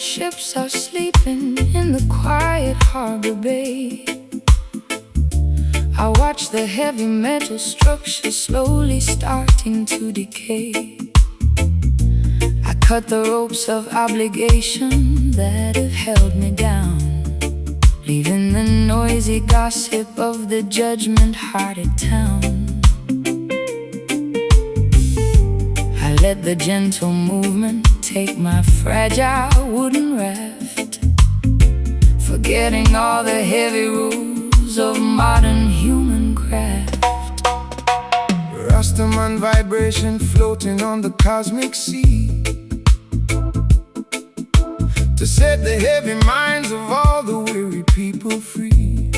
ships are sleeping in the quiet harbor bay. I watch the heavy metal structure slowly starting to decay. I cut the ropes of obligation that have held me down, leaving the noisy gossip of the judgment-hearted town. I let the gentle movement take my fragile wooden raft, forgetting all the heavy rules of modern human craft. Rastaman vibration floating on the cosmic sea, to set the heavy minds of all the weary people free.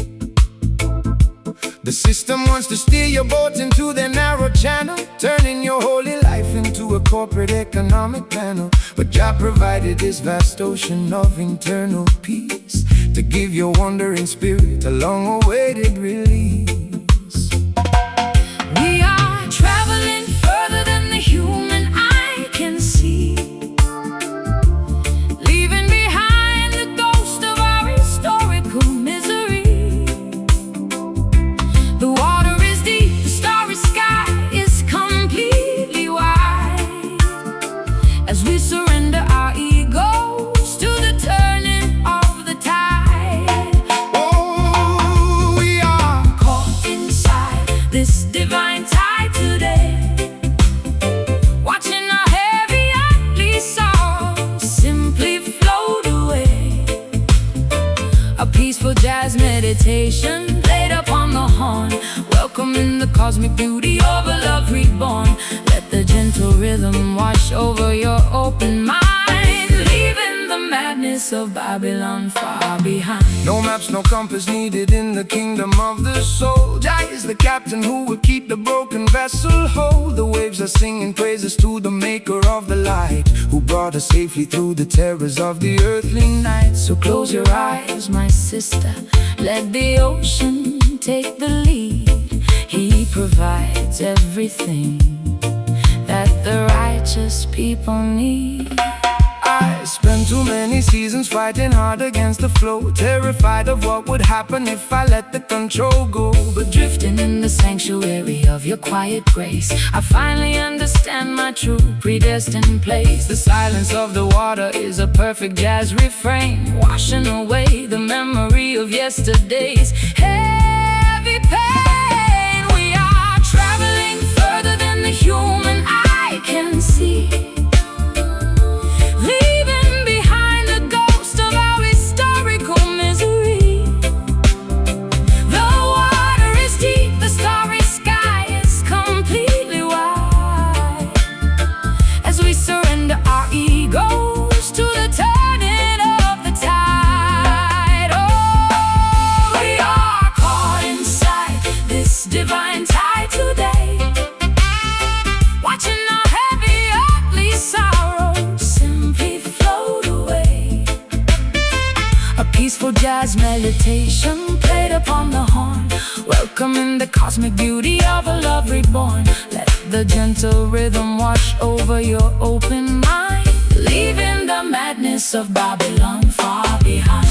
The system wants to steer your boat into their narrow channel, turning your holy life into a corporate economic panel. But Jah provided this vast ocean of internal peace to give your wandering spirit a long-awaited release. We are traveling further than the human eye can see, leaving behind the ghost of our historical misery. The water is deep, the starry sky is completely wide, as we surrender our egos to the turning of the tide. Oh, we are Caught inside this divine tide today, watching our heavy earthly sorrows simply float away. A peaceful jazz meditation played upon the horn, welcoming the cosmic beauty of a love reborn. Let the gentle rhythm wash over your open mind, leaving the madness of Babylon far behind. no maps, no compass needed in the kingdom of the soul. Jah is the captain who will keep the broken vessel whole. The waves are singing praises to the maker of the light, who brought us safely through the terrors of the earthly night. So close your eyes, my sister, let the ocean take the lead. He provides everything that the righteous people need. I spent too many seasons fighting hard against the flow, terrified of what would happen if I let the control go. But drifting in the sanctuary of your quiet grace, I finally understand my true predestined place. The silence of the water is a perfect jazz refrain, Washing away the memory of yesterday's heavy pain. We are traveling further than the human eye can see, leaving behind the ghost of our historical misery. The water is deep, the starry sky is completely wide, as we surrender our egos to the turning of the tide. Oh, we are caught inside this divine tide today, watching our heavy earthly sorrows simply float away. A peaceful jazz meditation played upon the horn, welcoming the cosmic beauty of a love reborn. Let the gentle rhythm wash over your open mind, leaving the madness of Babylon far behind.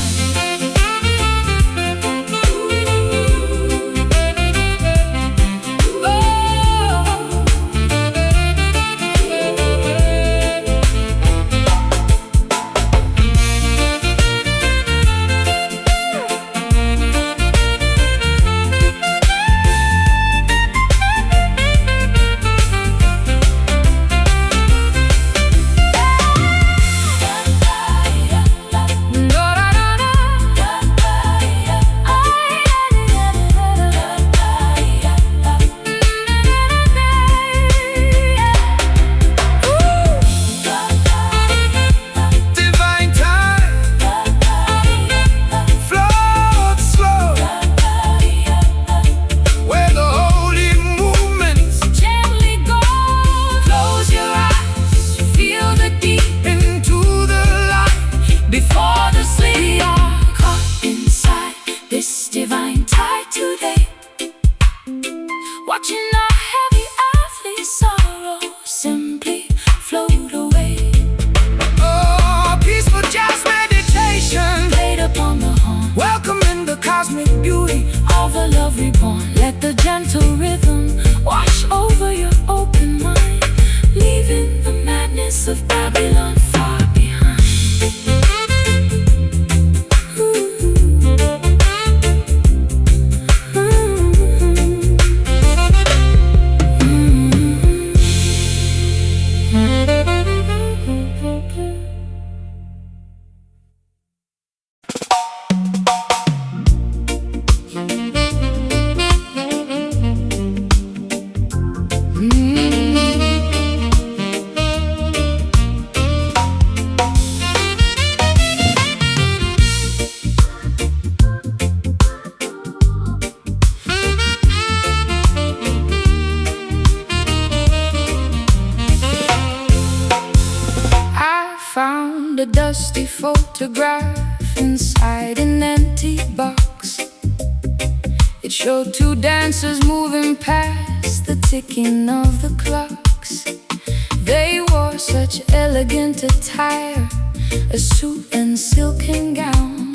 reborn. Let the gentle rhythm wash over your open mind, leaving the madness of Babylon far behind. Found a dusty photograph inside an empty box. It showed two dancers moving past the ticking of the clocks. They wore such elegant attire, a suit and silken gown,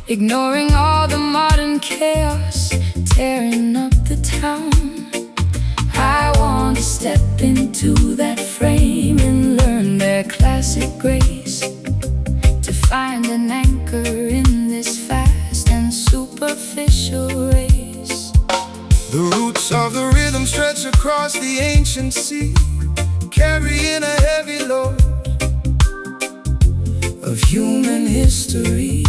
ignoring all the modern chaos tearing up the town. I want to step into that frame and learn their classic grace, to find an anchor in this fast and superficial race. The roots of the rhythm stretch across the ancient sea, carrying a heavy load of human history.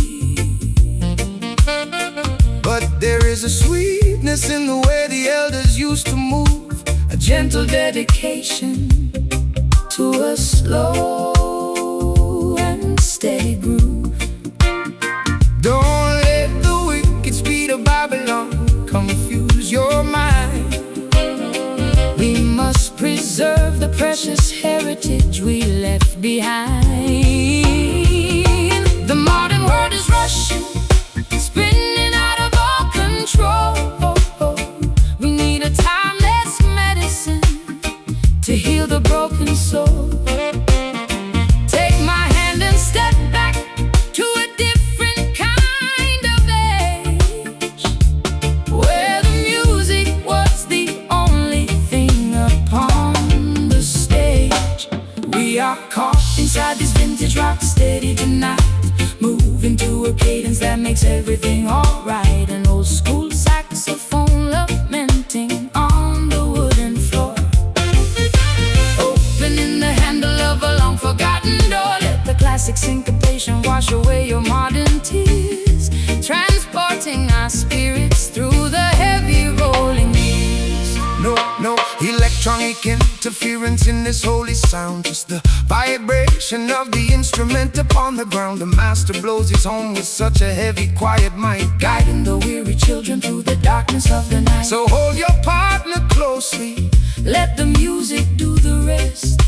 But there is a sweetness in the way the elders used to move, a gentle dedication to a slow and steady groove. Don't let the wicked speed of Babylon confuse your mind. We must preserve the precious heritage we left behind. The modern world is rushing, spinning out of all control. We need a timeless medicine to heal the broken soul. Take my hand and step back to a different kind of age, where the music was the only thing upon the stage. We are caught inside this vintage rock steady tonight, moving to a cadence that makes everything alright. An old school saxophone lamenting on the wooden floor, opening the handle of a long forgotten door. Let the classic syncopation wash away your modern tears, transporting our spirits through the heavy rolling years. No electronic interference in this holy sound, just the vibration of the instrument upon the ground. The master blows his horn with such a heavy, quiet might, guiding the weary children through the darkness of the night. So hold your partner closely, let the music do the rest.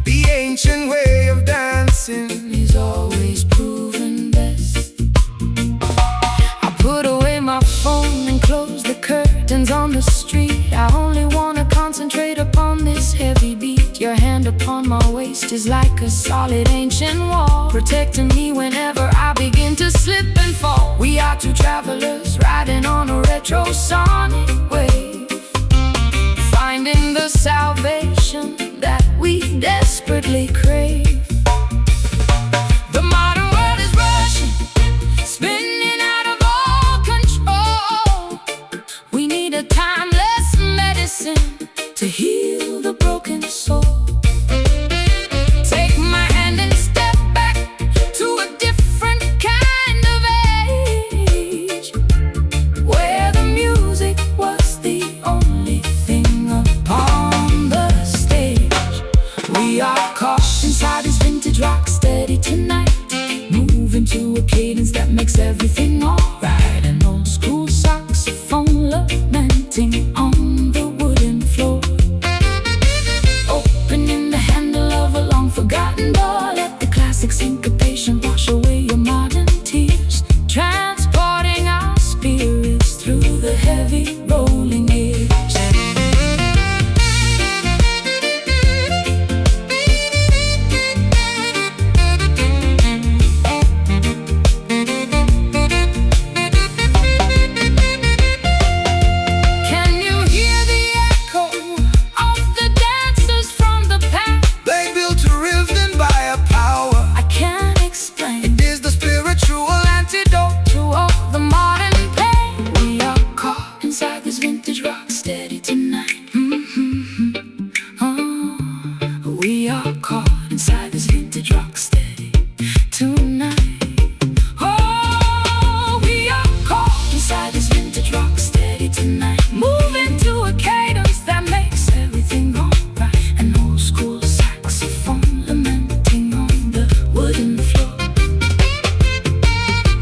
The ancient way of dancing is always proven best. I put away my phone and close the curtains on the street. I only wanna concentrate upon this heavy beat. Your hand upon my waist is like a solid ancient wall, protecting me whenever I begin to slip and fall. We are two travelers riding on a retro sonic wave, finding the salvation that we desperately crave. The modern world is rushing, spinning out of all control. We need a timeless medicine to heal the broken soul. Take my hand and step back to a different kind of age, where the music was the steady tonight. Oh, we are caught inside this vintage rock steady tonight. Oh, we are caught inside this vintage rock steady tonight. Moving to a cadence that makes everything go right. An old school saxophone lamenting on the wooden floor.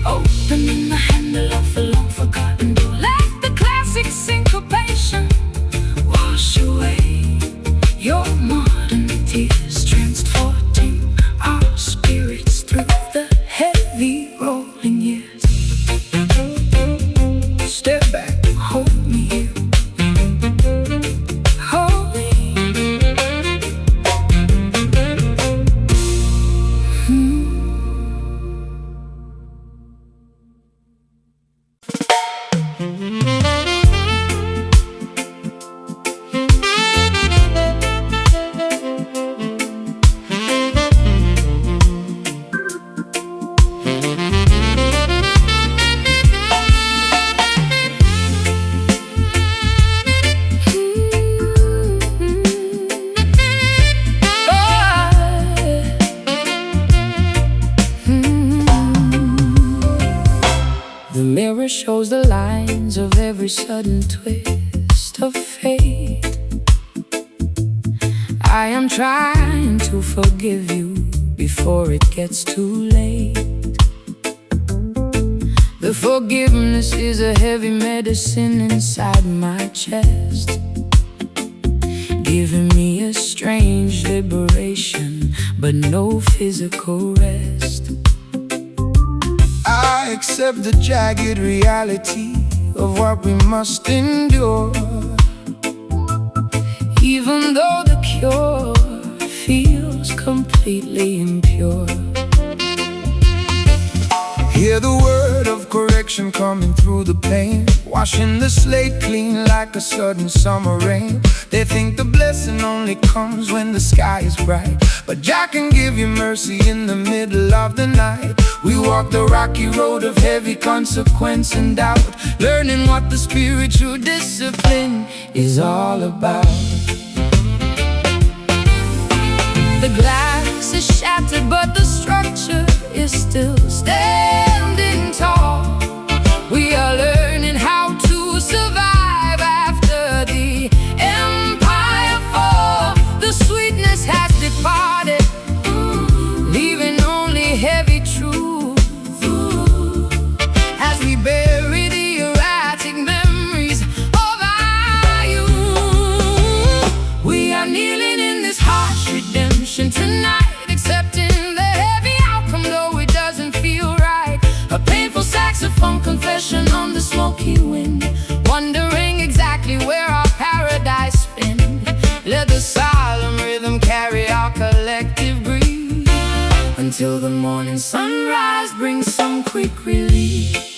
Opening the handle of a long forgotten door. Let the classic syncopation wash away your modern tears, transporting our spirits through the heavy rolling years. Step back, hold me here, hold me. The mirror shows the lines of every sudden twist of fate. I am trying to forgive you before it gets too late. The forgiveness is a heavy medicine inside my chest, giving me a strange liberation, but no physical rest. I accept the jagged reality of what we must endure, Even though the cure feels completely impure. hear the word of correction coming through the pain, washing the slate clean like a sudden summer rain. They think the blessing only comes when the sky is bright, but Jah can give you mercy in the middle of the night. We walk the rocky road of heavy consequence and doubt, learning what the spiritual discipline is all about. The glass is shattered, but the structure is still standing tall. We are learning how to survive after the empire fall. The sweetness has departed, leaving only heavy truth. As we bury the erratic memories of our youth, we are kneeling in this harsh redemption tonight, accepting the heavy outcome though it doesn't feel right. A painful saxophone confession on the smoky wind, wondering exactly where our paradise been. Let the solemn rhythm carry our collective grief until the morning sunrise brings some quick relief.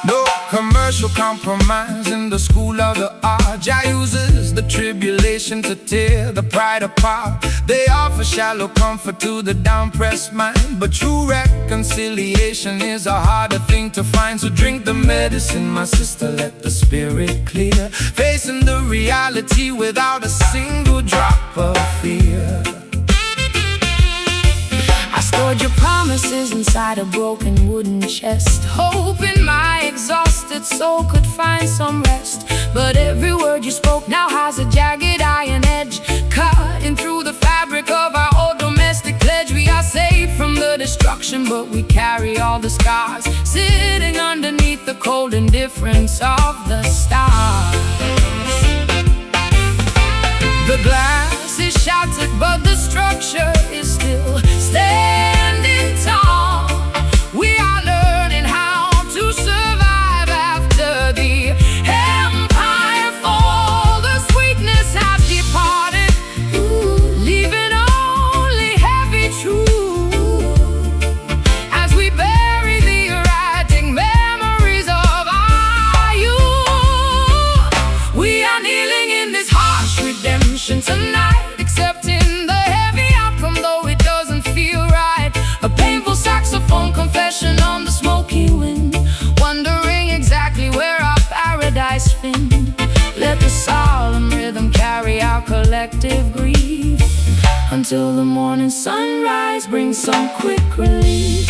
No commercial compromise in the school of the art. Jah uses the tribulation to tear the pride apart. They offer shallow comfort to the down-pressed mind, but true reconciliation is a harder thing to find. So drink the medicine, my sister, let the spirit clear, facing the reality without a single drop of fear. I stored your promises inside a broken wooden chest, hoping my exhausted soul could find some rest. But every word you spoke now has a jagged iron edge, cutting through the fabric of our old domestic pledge. We are saved from the destruction, but we carry all the scars, sitting underneath the cold indifference of the stars. The glass is shattered, but the structure is still standing tall. We are learning how to survive after the empire fall. The sweetness has departed, leaving only heavy truth. As we bury the erratic memories of our youth, we are kneeling in this harsh redemption tonight, accepting the heavy outcome though it doesn't feel right. A painful saxophone confession on the smoky wind, wondering exactly where our paradise been. until the morning sunrise brings some quick relief.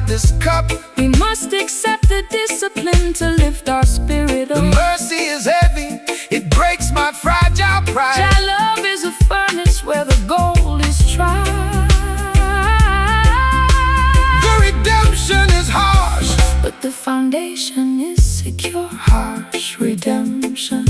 This cup, we must accept the discipline to lift our spirit up. The mercy is heavy, it breaks my fragile pride. That love is a furnace where the gold is tried. The redemption is harsh, but the foundation is secure. Harsh redemption,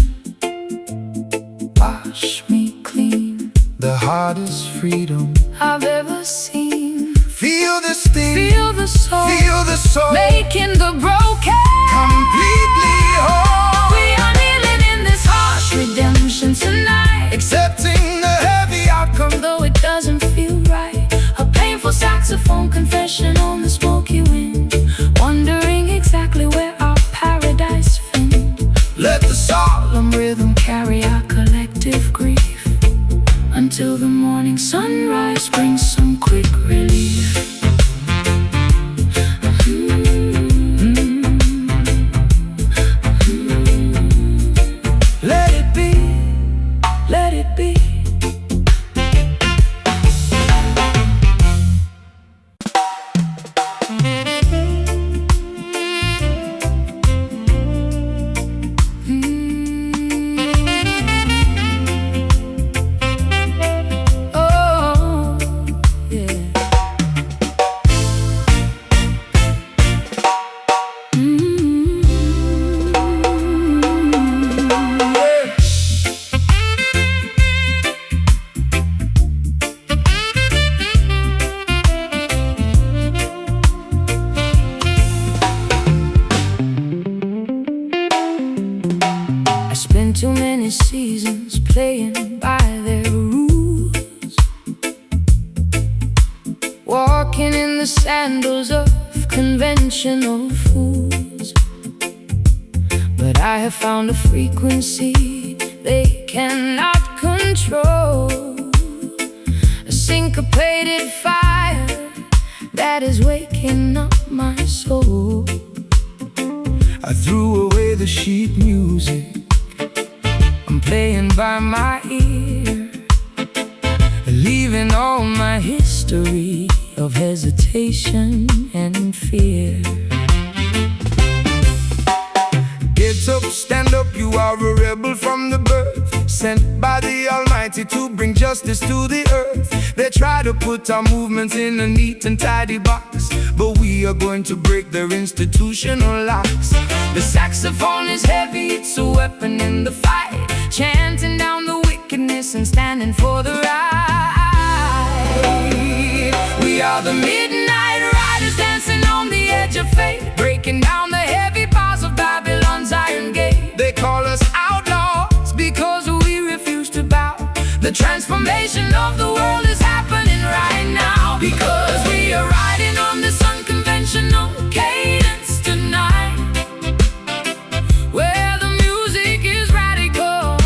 wash me clean. The hardest freedom I've ever seen. Feel the sting, feel the soul, making the broken completely whole. We are kneeling in this harsh redemption tonight, accepting the heavy outcome, though it doesn't feel right. A painful saxophone confession on the smoky wind, wondering exactly where our paradise found. Let the solemn rhythm carry our collective grief, until the morning sunrise brings some quick relief. Let it be, let it be. Too many seasons playing by their rules, walking in the sandals of conventional fools. But I have found a frequency they cannot control, a syncopated fire that is waking up my soul. I threw away the sheet music, I'm playing by my ear, leaving all my history of hesitation and fear. Get up, stand up, you are a rebel from the birth, sent by the Almighty to bring justice to the earth. They try to put our movements in a neat and tidy box, but we are going to break their institutional locks. The saxophone is heavy, it's a weapon in the fight, chanting down the wickedness and standing for the right. We are the midnight riders dancing on the edge of fate, breaking down the heavy bars of Babylon's iron gate. They call us outlaws because we refuse to bow. The transformation of the world is happening right now, because we are riding on this unconventional cadence tonight, where the music is radical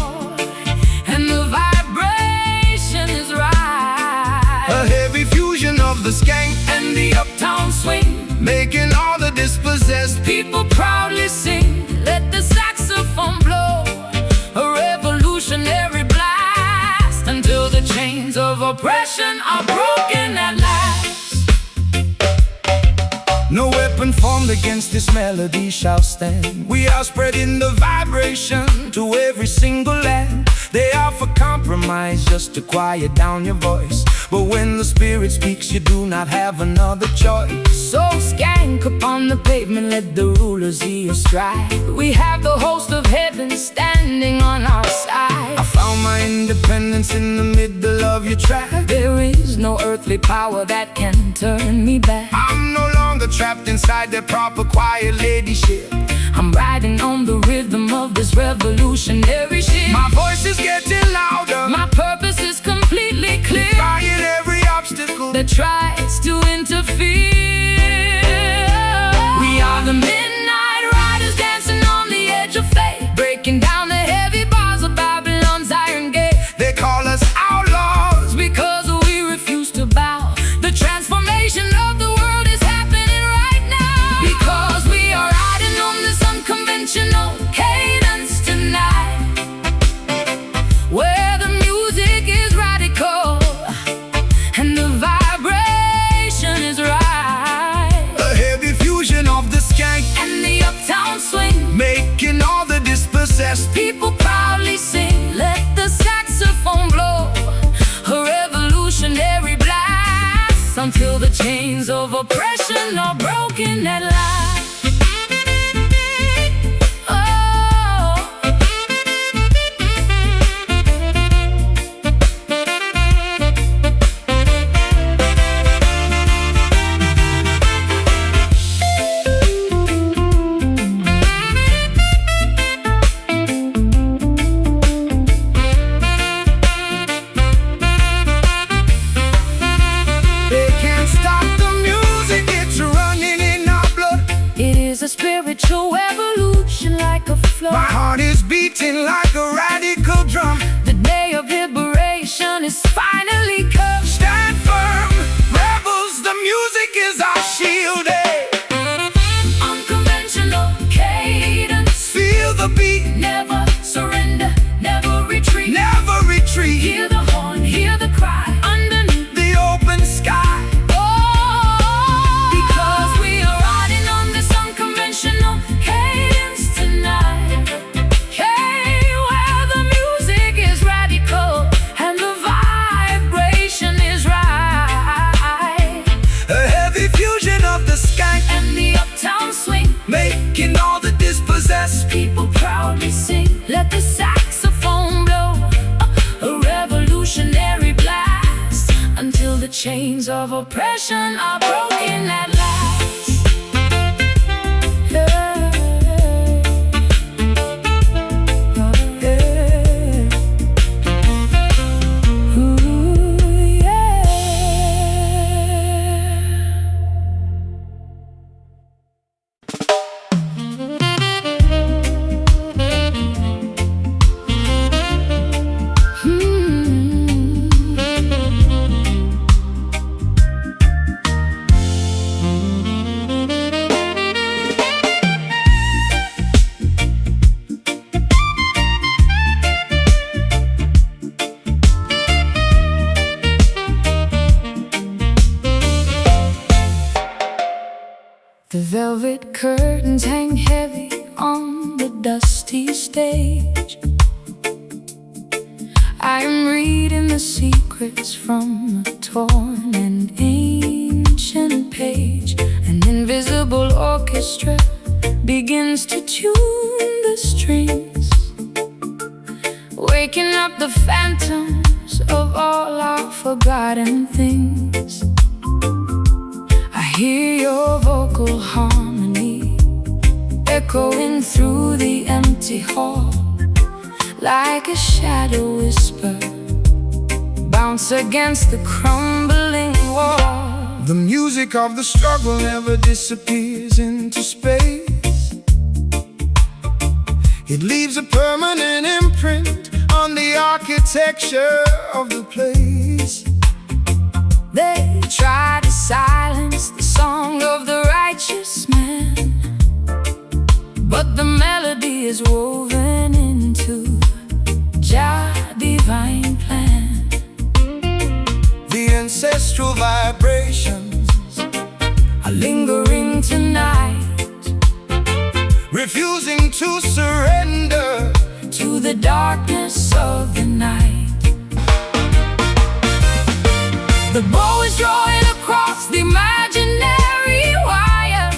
and the vibration is right. A heavy fusion of the skank and the uptown swing, making all the dispossessed people proudly sing. Let the saxophone blow a revolutionary blast, until the chains of oppression are broken at last. No weapon formed against this melody shall stand. We are spreading the vibration to every single land. They offer compromise just to quiet down your voice, but when the spirit speaks, you do not have another choice. So skank upon the pavement, let the rulers hear your stride. We have the host of heaven standing on our side. I found my independence in the middle of your track. There is no earthly power that can turn me back. I'm no longer trapped inside their proper quiet ladyship. I'm riding on the rhythm rhythm of this revolutionary shit. My voice is getting louder. My purpose is completely clear. Defying every obstacle that tries to interfere. We are the midnight riders dancing on the edge of fate, breaking down the heavy bars of Babylon's iron gate. They call us outlaws because we refuse to bow. The transformation of the world is happening right now, because we are riding on this unconventional cadence tonight, where the music is radical and the vibration is right. A heavy fusion of the skank and the uptown swing, making all the dispossessed people proudly sing. Let the saxophone blow a revolutionary blast, until the chains of oppression are broken at last. Spiritual evolution like a flow. My heart is beating like a radical drum. The day of liberation is finally come. Stand firm, rebels, the music is our shield. Unconventional cadence, feel the beat, never surrender, never retreat. Never retreat. Hear the horn, hear the cry, underneath the open sky. Cadence tonight, hey, where the music is radical and the vibration is right. A heavy fusion of the skank and the uptown swing, making all the dispossessed people proudly sing. Let the saxophone blow a revolutionary blast, until the chains of oppression are broken at last. The velvet curtains hang heavy on the dusty stage. I am reading the secrets from a torn and ancient page. An invisible orchestra begins to tune the strings, waking up the phantoms of all our forgotten things. I hear your vocal harmony echoing through the empty hall, like a shadow whisper bounce against the crumbling wall. The music of the struggle never disappears into space. It leaves a permanent imprint on the architecture of the place. They try to silence the song of the righteous man, but the melody is woven into Jah divine plan. The ancestral vibrations are lingering tonight, refusing to surrender to the darkness of the night. The bow is drawing across the imaginary wire,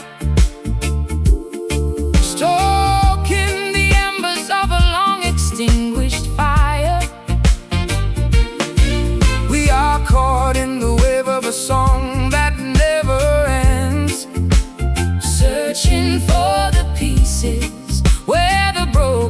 stoking the embers of a long extinguished fire. We are caught in the wave of a song that never ends, searching for the pieces where the broken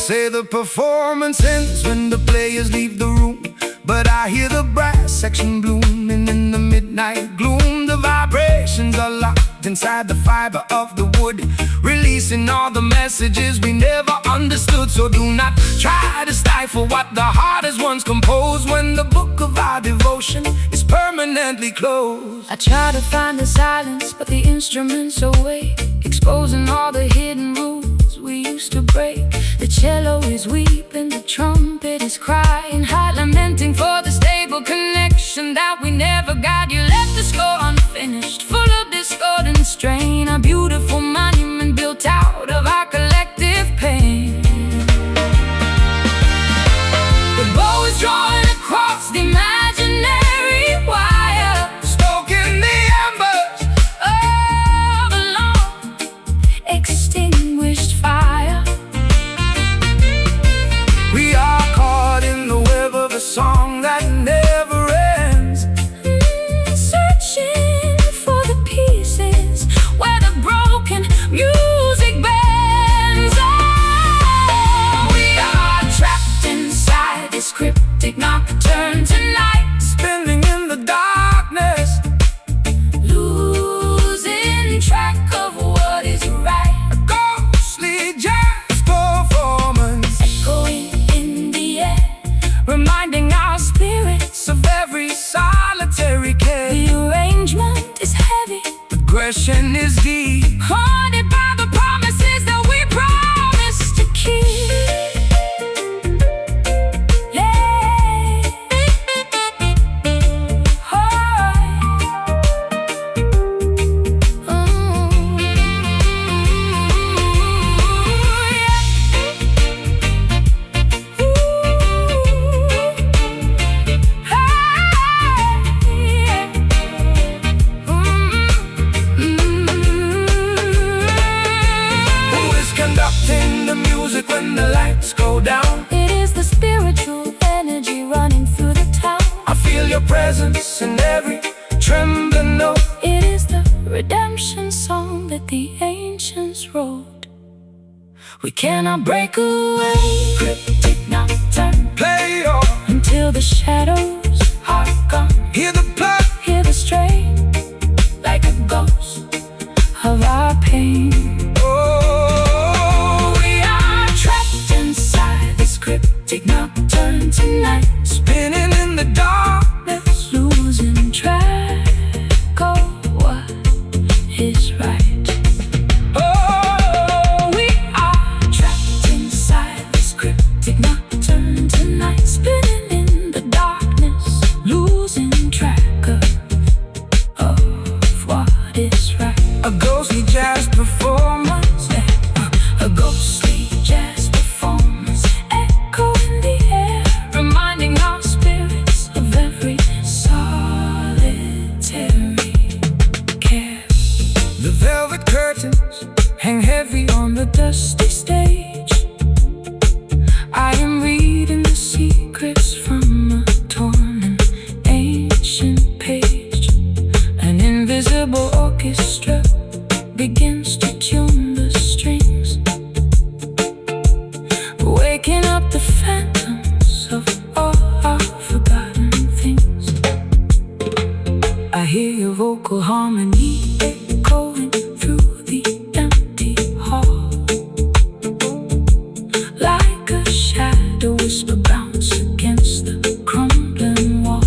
say the performance ends when the players leave the room, but I hear the brass section blooming in the midnight gloom. The vibrations are locked inside the fiber of the wood, releasing all the messages we never understood. So do not try to stifle what the heart has once composed, when the book of our devotion is permanently closed. I try to find the silence, but the instruments awake, exposing all the hidden rules we used to break. The cello is weeping, the trumpet is crying, high lamenting for the stable connection that we never got. You left the score unfinished, full of discord and strain, a beautiful monument built out of our collective pain. The bow is drawing across the imaginary wire, Stoking the embers of a long extinguished fire. We are caught in the web of a song that never ends, Searching for the pieces where the broken music bends. Oh, we are trapped inside this cryptic nocturne tonight, spinning in the darkness, losing track of what is right, a ghostly jazz performance, echoing in the air, reminding our spirits of every solitary care. the arrangement is heavy, Aggression is deep, haunted by the promises that we promised to keep. Yeah. who is conducting the music when the lights go down? It is the spiritual energy running through the town. I feel your presence in every trembling note. It is the redemption song that the ancients wrote. We cannot break away, cryptic nocturne, Play on, until the shadows are gone. hear the blood, Hear the strain, like a ghost of our pain. oh, We are trapped inside this cryptic nocturne tonight, spinning in the darkness, losing track of what is right. oh, We are trapped inside this cryptic nocturne tonight, spinning in the darkness, losing track of what is right. a ghostly jazz performance, A ghostly jazz performance, echo in the air, reminding our spirits of every solitary care. the velvet curtains hang heavy on the dusty stage. I am reading the secrets from a torn and ancient page. An invisible orchestra begins to tune the strings, waking up the phantoms of all our forgotten things. I hear your vocal harmony echoing through the empty hall, like a shadow whisper bounce against the crumbling wall.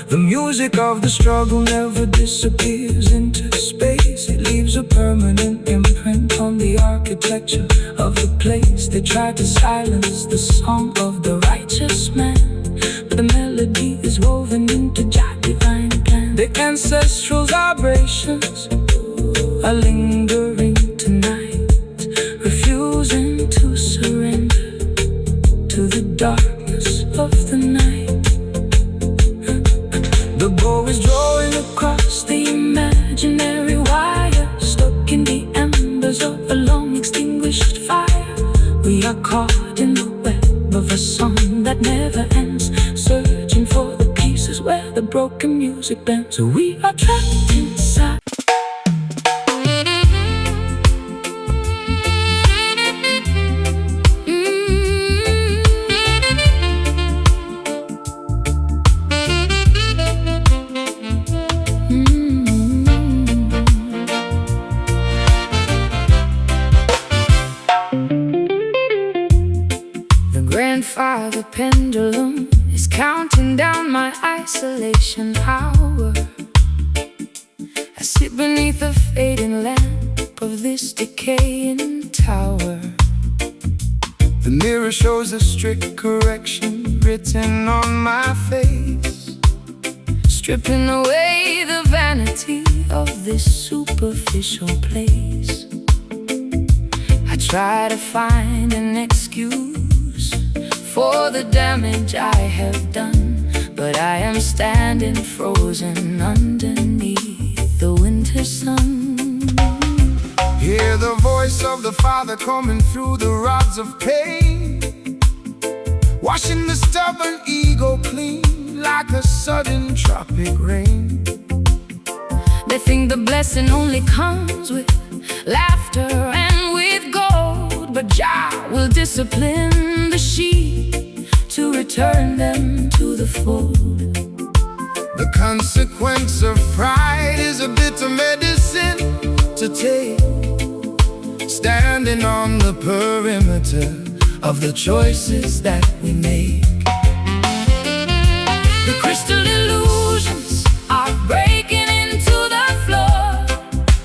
The music of the struggle never disappears into space. It leaves a permanent imprint on the architecture of the place. They try to silence the song of the righteous man, but the melody is woven into Jah divine plan. The ancestral vibrations are lingering tonight, refusing to surrender to the darkness of the night. The bow is drawing across the imaginary wire, stuck in the embers of a long extinguished fire. We are caught in the web of a song that never ends, searching for the pieces where the broken music bends. So we are trapped inside. isolation hour. I sit beneath the fading lamp of this decaying tower. The mirror shows a strict correction written on my face, stripping away the vanity of this superficial place. I try to find an excuse for the damage I have done, but I am standing frozen underneath the winter sun. Hear the voice of the Father coming through the rods of pain, washing the stubborn ego clean like a sudden tropic rain. They think the blessing only comes with laughter and with gold, but Jah will discipline the sheep to return them to the fold. The consequence of pride is a bitter medicine to take, standing on the perimeter of the choices that we make. The crystal illusions are breaking into the floor.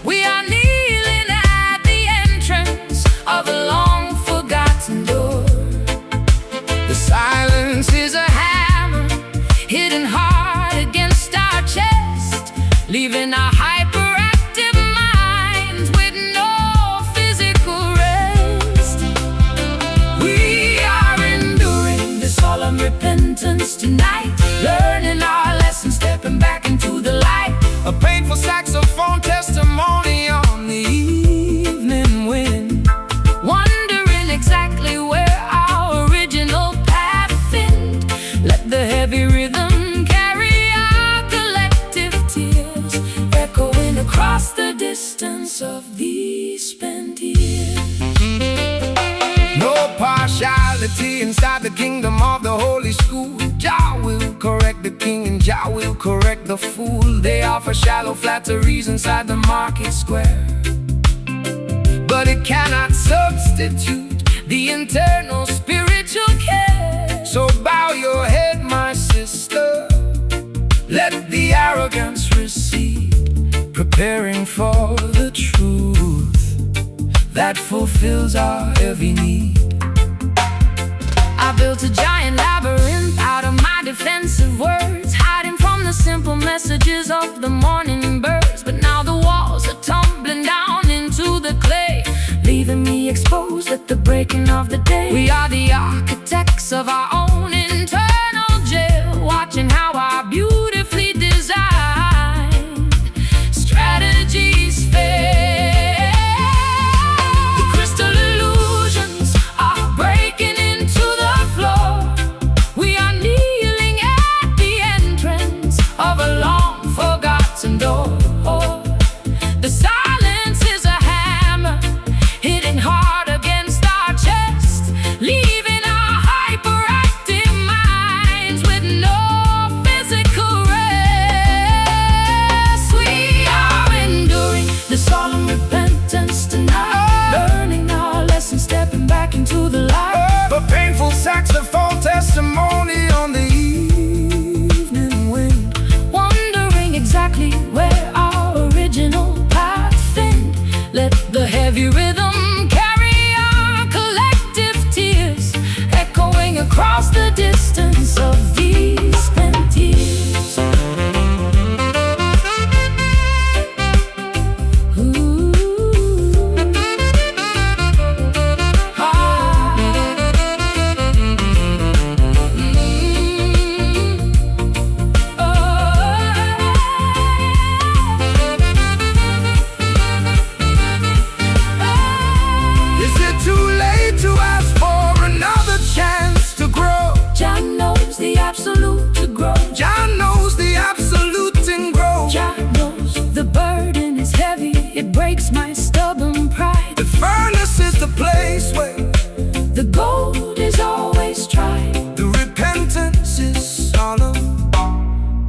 We are kneeling at the entrance of a long forgotten door. The silence is a hammer Hidden hard against our chest, leaving our hyperactive minds with no physical rest. We are enduring the solemn repentance tonight, learning our lesson, stepping back into the light. a painful saxophone testimony on the evening wind, Wondering exactly where our original path ended. Let the heavy rhythm carry our collective tears, echoing across the distance of these spent years. no partiality inside the kingdom of the holy school. Jah will correct the king and Jah will correct the fool. They offer shallow flatteries inside the market square, but it cannot substitute the internal spiritual care. So bow your head, my sister, let the arrogance recede, preparing for the truth that fulfills our every need. I built a giant labyrinth out of my defensive words, hiding from the simple messages of the morning birds. But now the walls are tumbling down into the clay, leaving me exposed at the breaking of the day. We are the architects of our own internal jail, watching how our beautifully designed strategies fail. The crystal illusions are breaking into the floor. We are kneeling at the entrance of a long forgotten door. The silence is a hammer hitting hard against our chest, leaving our hyperactive minds with no physical rest. We are enduring the solemn repentance tonight, learning our lesson, stepping back into the light. a painful saxophone testimony on the evening wind, Wondering exactly where our original path ended. Let the heavy rhythm carry our collective tears, echoing across the distance of these spent years. Ooh. Ah. is it too late to ask for another chance to grow? Jah knows the absolute to grow. Jah knows the absolute and grow. Jah knows the burden is heavy, it breaks my stubborn pride. The furnace is the place where The gold is always tried, the repentance is solemn,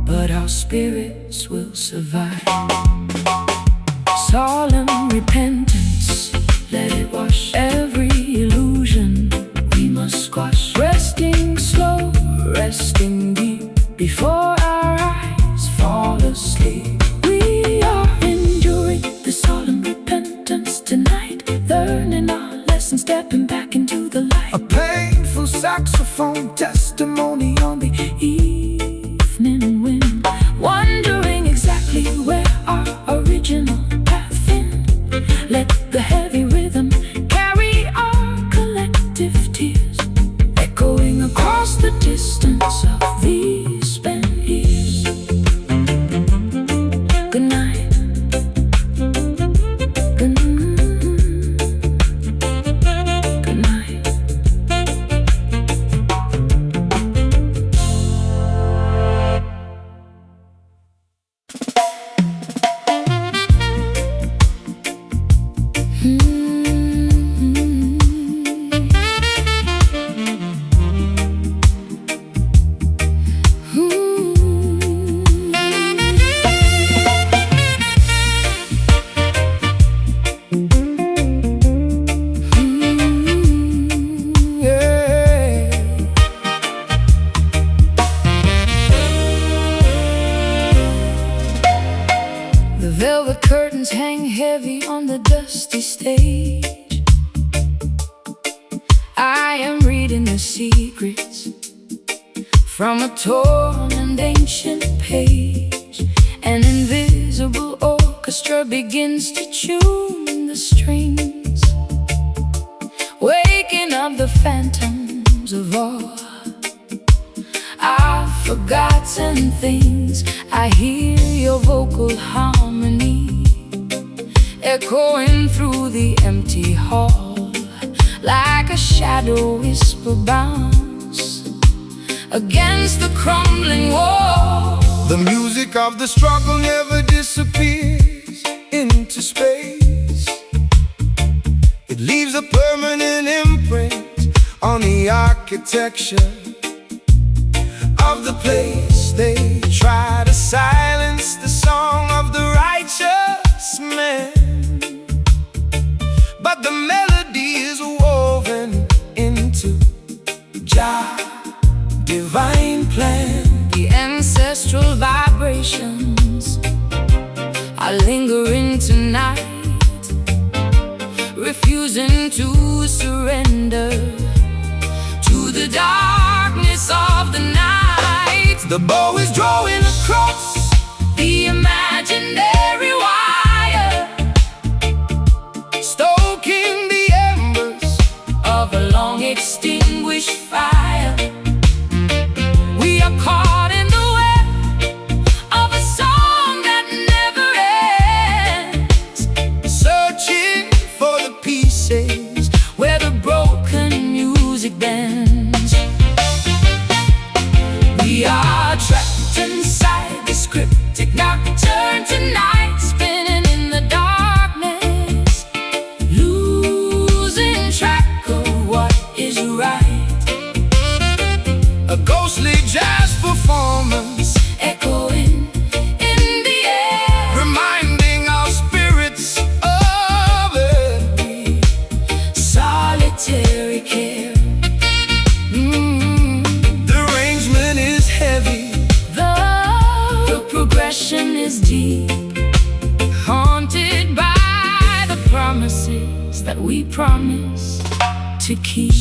but our spirits will survive. Solemn repentance, let it wash every illusion we must squash. Resting slow, resting deep before our microphone testimony on the evening wind, wondering exactly where our original path ended. Let the heavy rhythm carry our collective tears, echoing across the distance of these spent years. Good night. Velvet curtains hang heavy on the dusty stage. I am reading the secrets from a torn and ancient page. An invisible orchestra begins to tune the strings, waking up the phantoms of all our forgotten things. I hear your vocal harmony echoing through the empty hall, like a shadow whisper bounce against the crumbling wall. The music of the struggle never disappears into space. It leaves a permanent imprint on the architecture of the place. They try to silence the song of the righteous man, but the melody is woven into Jah's divine plan. The ancestral vibrations are lingering tonight, refusing to surrender to the darkness of the night. The bow is drawing across the imaginary wire, stoking the embers of a long extinguished fire. We are caught in the web of a song that never ends, searching for the pieces where the broken music bends. We are trapped inside this cryptic nocturne tonight, spinning in the darkness, losing track of what is right. A ghostly jazz performance echoing in the air, reminding our spirits of every solitary care. The arrangement is heavy, The progression is deep, haunted by the promises that we promise to keep.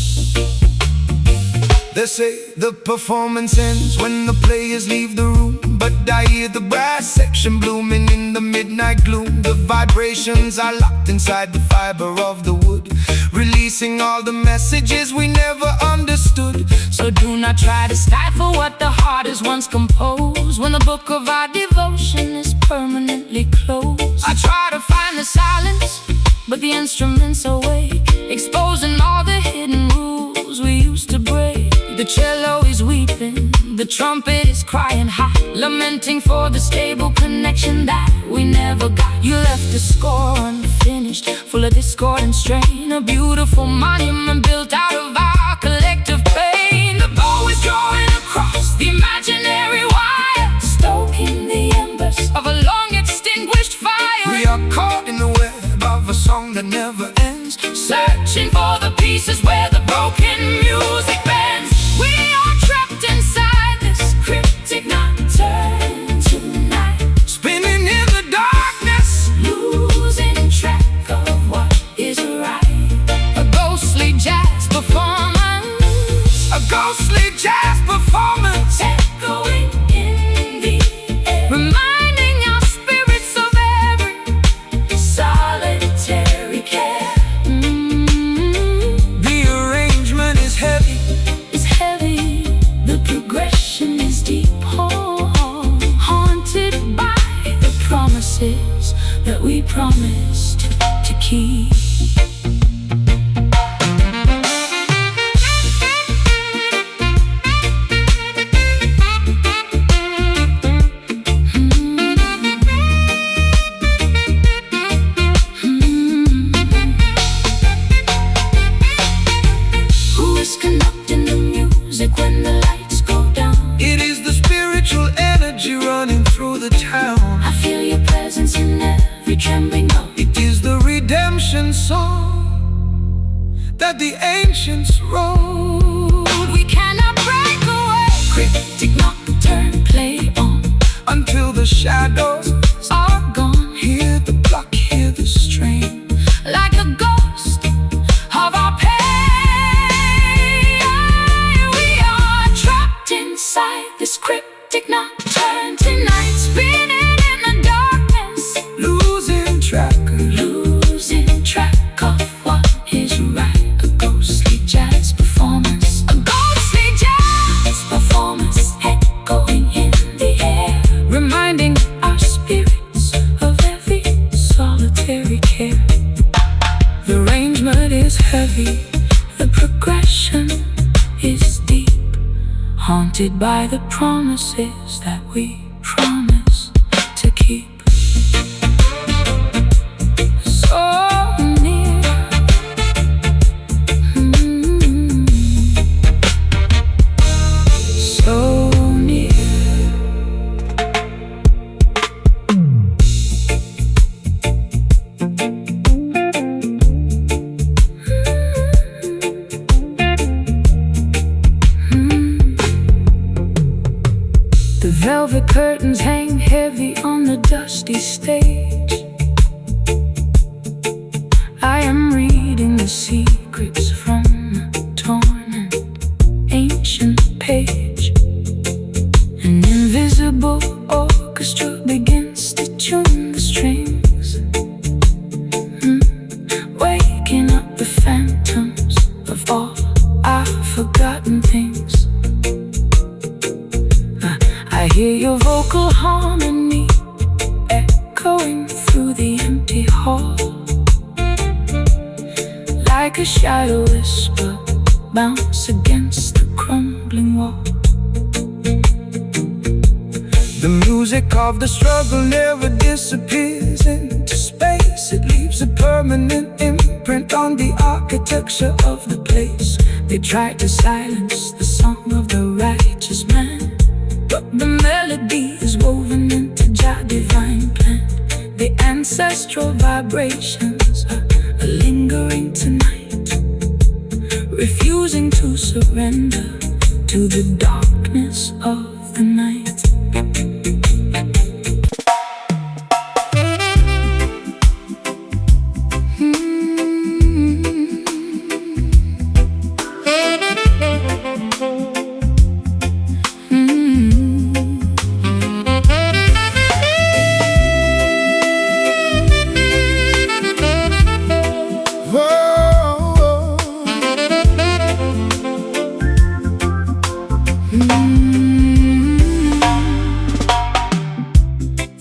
They say the performance ends when the players leave the room, but I hear the brass section blooming in the midnight gloom. The vibrations are locked inside the fiber of the wood, releasing all the messages we never understood. So do not try to stifle what the heart has once composed, when the book of our devotion is permanently closed. I try to find the silence, but the instruments awake, exposing all the hidden rules we used to break. The cello is weeping, the trumpet is crying high, lamenting for the stable connection that we never got. You left the score unfinished, full of discord and strain, a beautiful monument built out of our collective pain. The bow is drawing across the imaginary wire, stoking the embers of a long extinguished fire. We are caught in the web of a song that never ends, searching for the pieces where the broken music bends. We are trapped inside this cryptic nocturne tonight, spinning in the darkness, losing track of what is right. A ghostly jazz performance, a ghostly promised to keep. Who is conducting the music when the lights go down? It is the spiritual energy running through the town. I feel your presence in every trembling note. It is the redemption song that the ancients wrote. We cannot break away. Cryptic nocturne play on Until the shadows are gone, hear the clock, hear the strain. like a ghost of our pain. We are trapped inside this cryptic nocturne tonight, spinning in the darkness, Losing track losing track of what is right. A ghostly jazz performance, a ghostly jazz performance, echoing in the air, reminding our spirits of every solitary care. The arrangement is heavy, the progression is deep, haunted by the promises that we promise to keep. So near, so near. The velvet curtains hang heavy on the dusty stage. I am reading the secrets from a torn and ancient page. An invisible orchestra begins to tune the strings, waking up the phantoms of all our forgotten things. I hear your vocal harmony echoing through the empty hall, like a shadow whisper bounce against the crumbling wall. The music of the struggle never disappears into space. It leaves a permanent imprint on the architecture of the place. They try to silence the song of the righteous man, but the melody is woven into Jah divine plan. The ancestral vibrations are lingering tonight, refusing to surrender to the darkness of the night.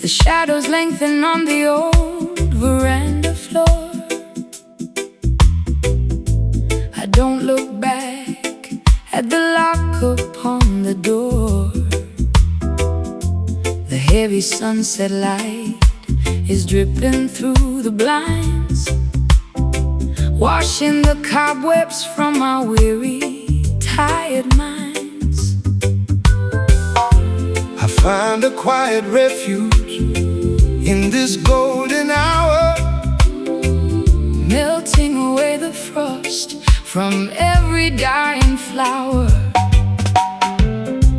The shadows lengthen on the old veranda floor. I don't look back at the lock upon the door. The heavy sunset light is dripping through the blinds, washing the cobwebs from our weary, tired minds. I find a quiet refuge in this golden hour, melting away the frost from every dying flower.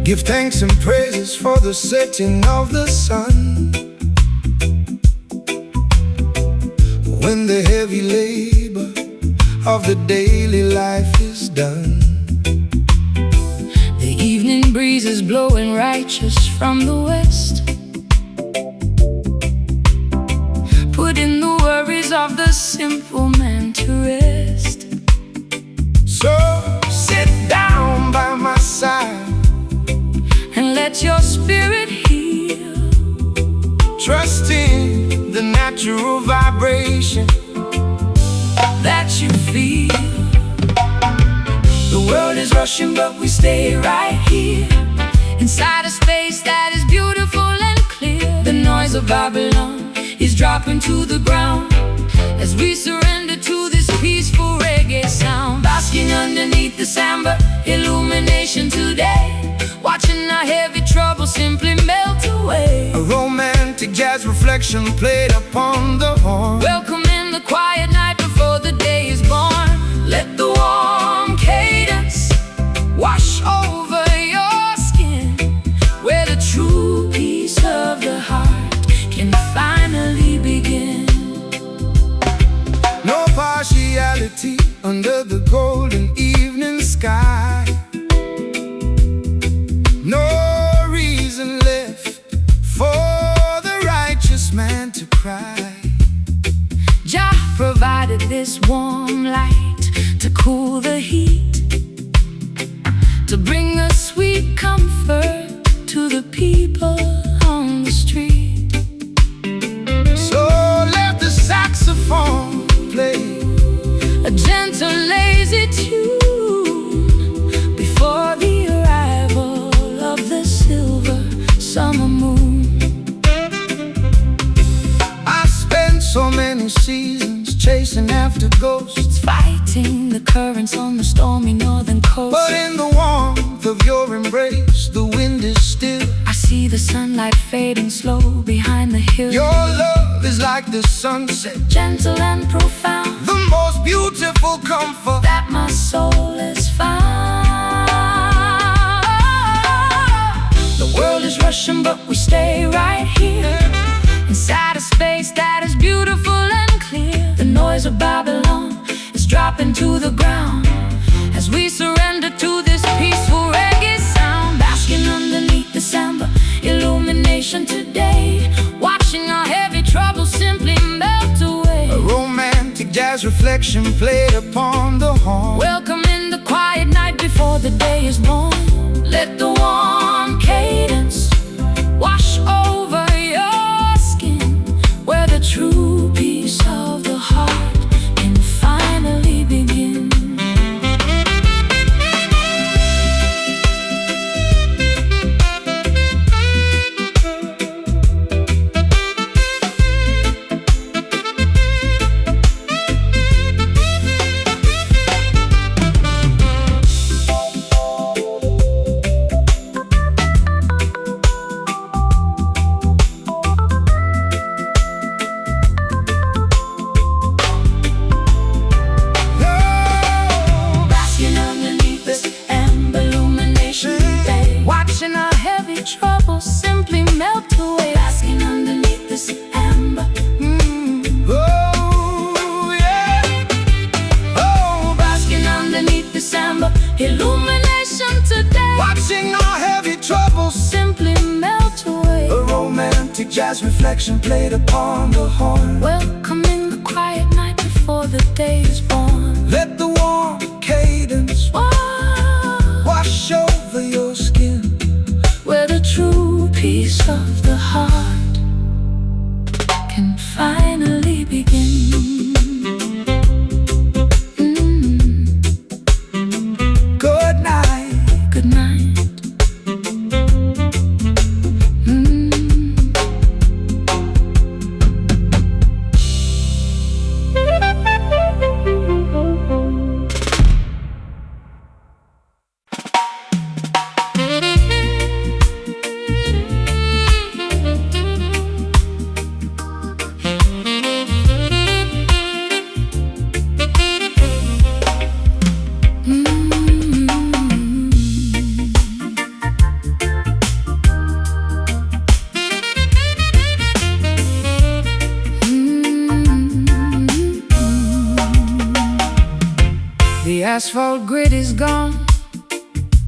Give thanks and praises for the setting of the sun, when the heavy labor of the daily life is done. The evening breeze is blowing righteous from the west, putting the worries of the simple man to rest. So sit down by my side and let your spirit heal, trusting the natural vibration that you feel. The world is rushing, but we stay right here, inside a space that is beautiful and clear. The noise of Babylon is dropping to the ground as we surrender to this peaceful reggae sound. Basking underneath the samba illumination today, watching our heavy troubles simply melt away. A romantic jazz reflection played upon the horn. Welcome in the quiet night before the day is born. Let the warm cadence wash over your skin, where the true peace of the heart can finally begin. No partiality under the golden evening sky. No reason left for the righteous man to cry. Jah provided this warm light to cool the heat, to bring a sweet comfort to the people on the street. So let the saxophone play A gentle lazy tune before the arrival of the silver summer moon. I spent so many seasons chasing after ghosts, Fighting the currents on the stormy northern coast. but in the warmth of your embrace, the wind is still. I see the sunlight fading slow behind the hills. Your love is like the sunset, Gentle and profound, the most beautiful comfort. that my soul has found. The world is rushing, but we stay right here, inside a space that is beautiful and clear. The noise of Babylon is dropping to the ground as we surrender to this peaceful reggae sound. Basking underneath the samba illumination today, watching our heavy troubles simply melt away. A romantic jazz reflection played upon the horn. Welcome in the quiet night before the day is born. Let the warm cadence wash over your skin, where the true peace of the heart can finally begin. Basking underneath this amber illumination day, watching our heavy troubles simply melt away. Basking underneath this amber. Oh, yeah. Oh, Basking underneath this amber illumination today, watching our heavy troubles. simply melt away. A romantic jazz reflection played upon the horn. Welcome in the quiet night before the day is born. Let the warm cadence wash over your skin, Where the true peace of the heart can finally begin. good night. Good night. The asphalt grid is gone,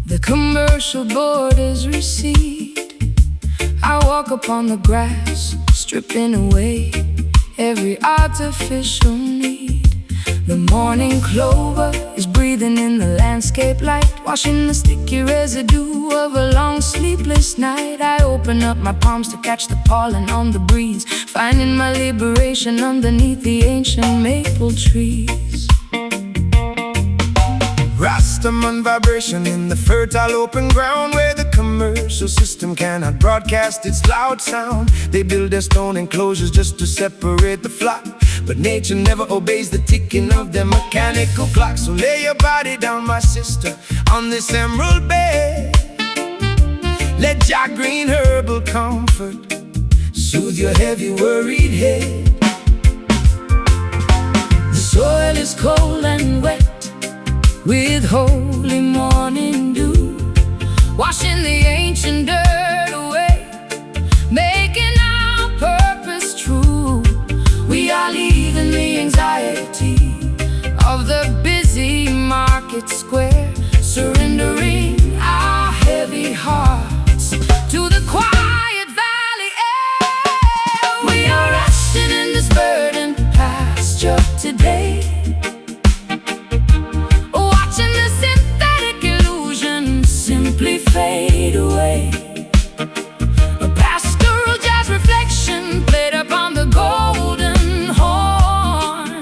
the commercial borders recede. I walk upon the grass, stripping away every artificial need. The morning clover is breathing soothing in the landscape light, washing the sticky residue of a long sleepless night. I open up my palms to catch the pollen on the breeze, finding my liberation underneath the ancient maple trees. Rastaman vibration in the fertile open ground, where the commercial system cannot broadcast its loud sound. They build their stone enclosures just to separate the flock, but nature never obeys the ticking of their mechanical clock. So lay your body down, my sister, on this emerald bed. Let your green herbal comfort soothe your heavy worried head. The soil is cold and wet with holy morning dew, washing the ancient dirt away, making our purpose true. We are leaving the anxiety of the busy market square, surrendering our heavy hearts to the quiet valley air. We are resting in this verdant pasture today, fade away. A pastoral jazz reflection played upon the golden horn,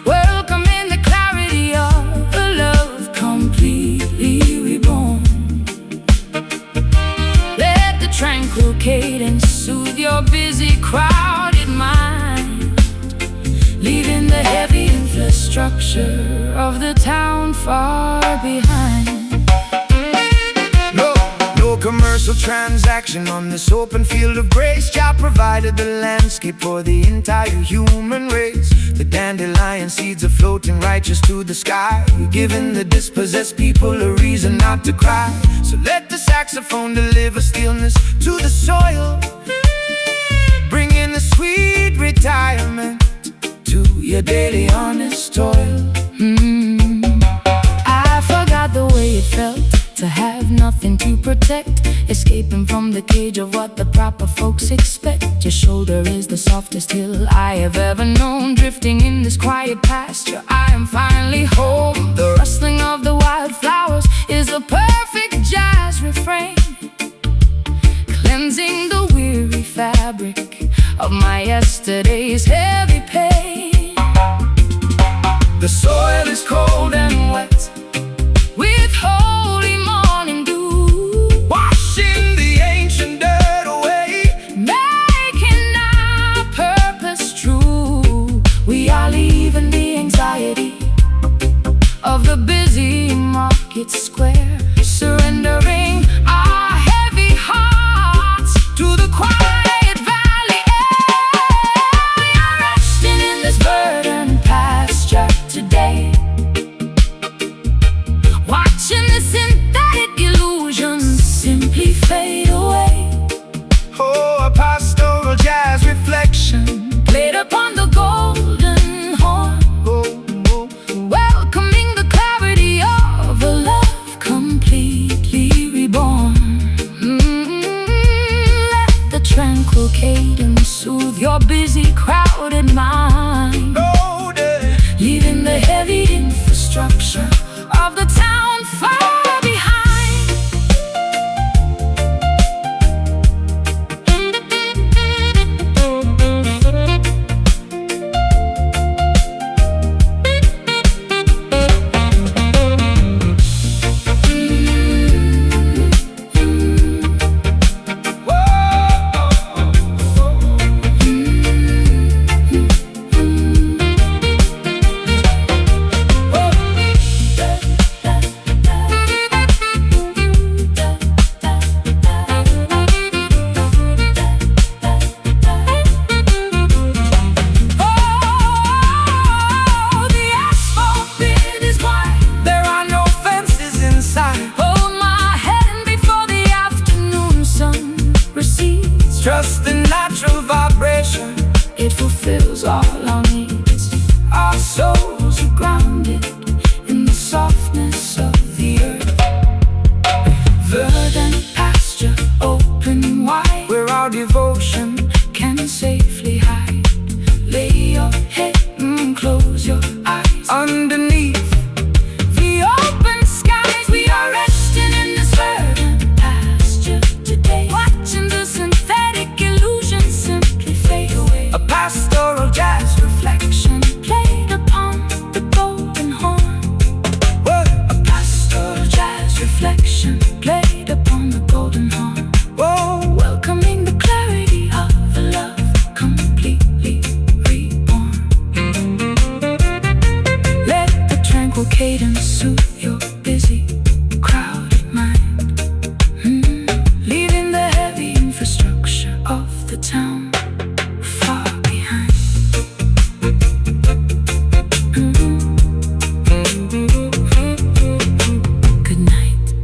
welcoming the clarity of a love completely reborn. Let the tranquil cadence soothe your busy crowded mind, leaving the heavy infrastructure of the town far behind. Commercial transaction on this open field of grace. Jah provided the landscape for the entire human race. The dandelion seeds are floating righteous to the sky, giving the dispossessed people a reason not to cry. So let the saxophone deliver stillness to the soil, bringing the sweet retirement to your daily honest toil. I forgot the way it felt to have nothing to protect, escaping from the cage of what the proper folks expect. Your shoulder is the softest hill I have ever known, drifting in this quiet pasture. I am finally home. The rustling of the wildflowers is a perfect jazz refrain, cleansing the weary fabric of my yesterday's heavy pain. The soil is cold and wet with holy morning dew, washing the ancient dirt away, making our purpose true. We are leaving the anxiety of the busy market square, surrendering our heavy hearts to the quiet valley air. We are resting in this verdant pasture today, watching the synthetic illusions simply fade away. Oh, a pastoral jazz reflection Played upon the golden horn, welcoming the clarity of a love completely reborn. Let the tranquil cadence soothe your busy crowded mind, leaving the heavy infrastructure of the town far behind. Trust the natural vibration, It fulfills all our needs. our souls are grounded In the softness of the earth, verdant pasture open wide, where our devotion can safely hide. Lay your head, close your eyes underneath the cadence soothe your busy, crowded mind. Leaving the heavy infrastructure of the town far behind. Good night.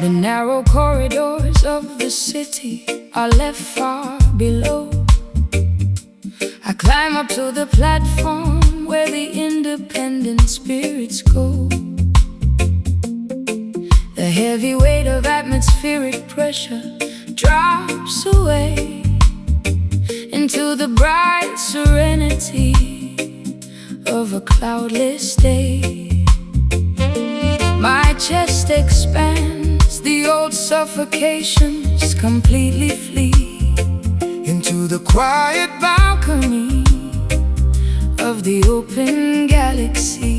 The narrow corridors of the city are left far below. I climb up to the platform where the independent spirits go. The heavy weight of atmospheric pressure drops away into the bright serenity of a cloudless day. My chest expands, the old suffocations completely flee into the quiet balcony of the open galaxy.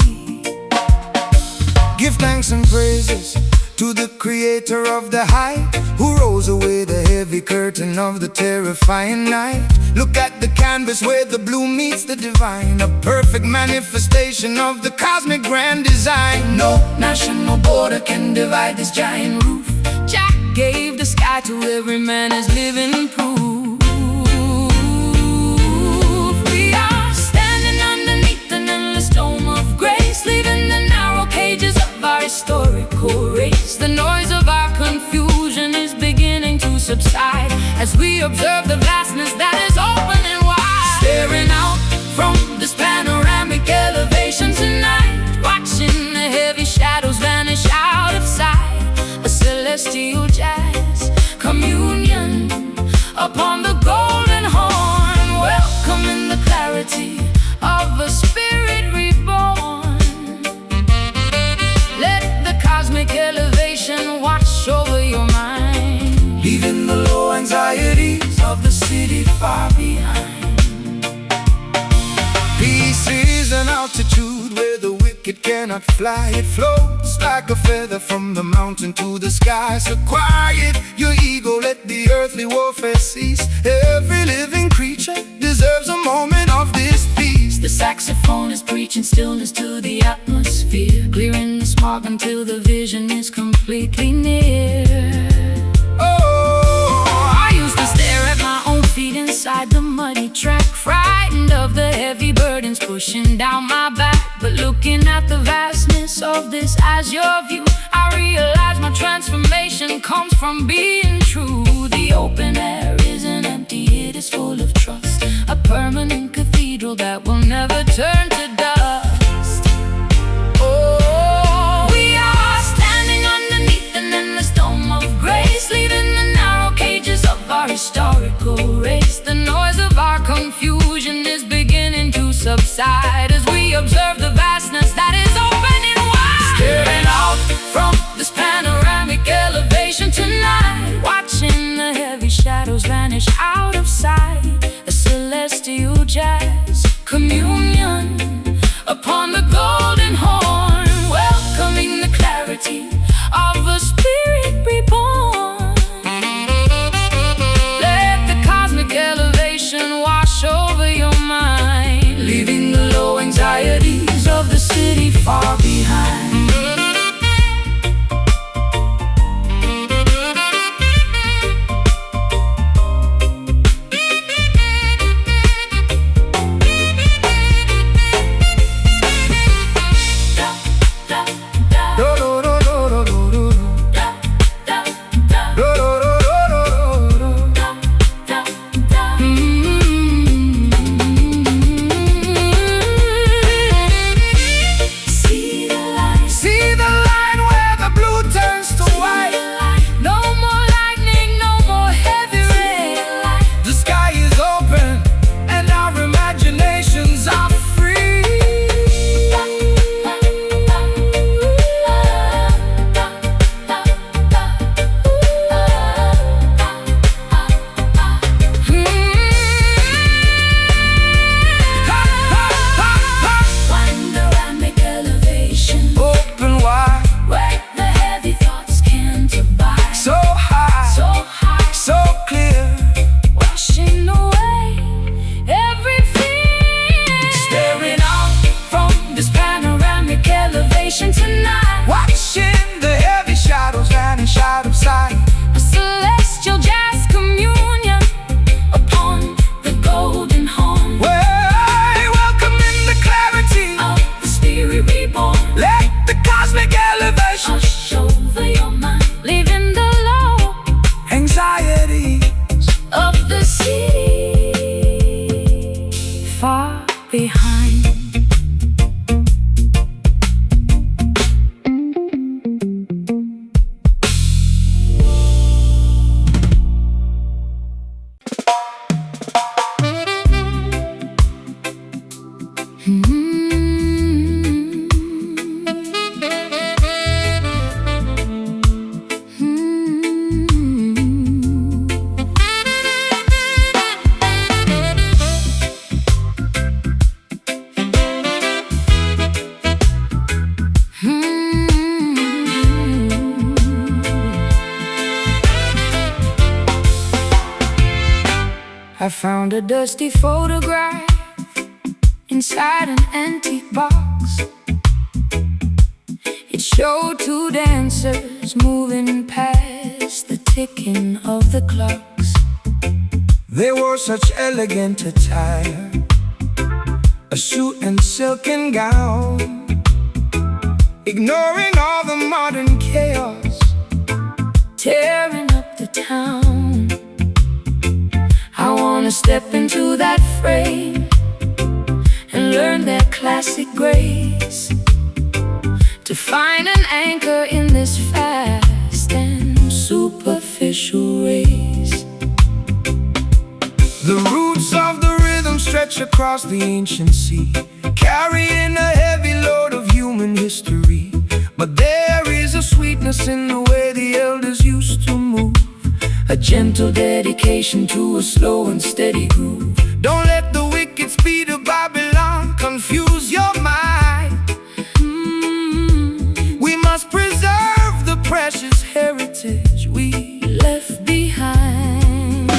Give thanks and praises to the creator of the height, who rolls away the heavy curtain of the terrifying night. Look at the canvas where the blue meets the divine, a perfect manifestation of the cosmic grand design. No national border can divide this giant roof. Jack gave the sky to every man as living proof. We are standing underneath an endless dome of grace, leaving the narrow cages of our historical race. The noise of our confusion is beginning to subside as we observe the vastness that is open and wide. Staring out from this panoramic elevation tonight, watching the heavy shadows vanish out of sight. A celestial jazz communion upon the golden horn, welcoming the clarity of a spirit reborn. Let the cosmic elevation wash over your mind, leaving the low anxieties of the city far behind. Peace is an altitude where the wicked cannot fly. It floats like a feather from the mountain to the sky. So quiet your ego, let the earthly warfare cease. Every living creature deserves a moment of this peace. The saxophone is preaching stillness to the atmosphere, clearing the smog until the vision is completely near. I used to stare at my own feet inside the muddy track, frightened of the heavy burdens pushing down my back. But looking at the vastness of this azure view, I realize my transformation comes from being true. The open air isn't empty, it is full of trust, a permanent cathedral that will never turn to dust. We are standing underneath an endless dome of grace, leaving the narrow cages of our historical race. The noise of our confusion is beginning to subside as we observe the vastness that is opening wide. Staring out from this panoramic elevation tonight, watching the heavy shadows vanish behind. I found a dusty photograph inside an antique box. It showed two dancers moving past the ticking of the clocks. They wore such elegant attire, a suit and silken gown, ignoring all the modern chaos, tearing up the town. I wanna step into that frame and learn their classic grace, to find an anchor in this fast and superficial race. The roots of the rhythm stretch across the ancient sea, carrying a heavy load of human history. But there is a sweetness in the way the elders used to move, a gentle dedication to a slow and steady groove. Don't let the wicked speed of Babylon confuse your mind. We must preserve the precious heritage we Left behind.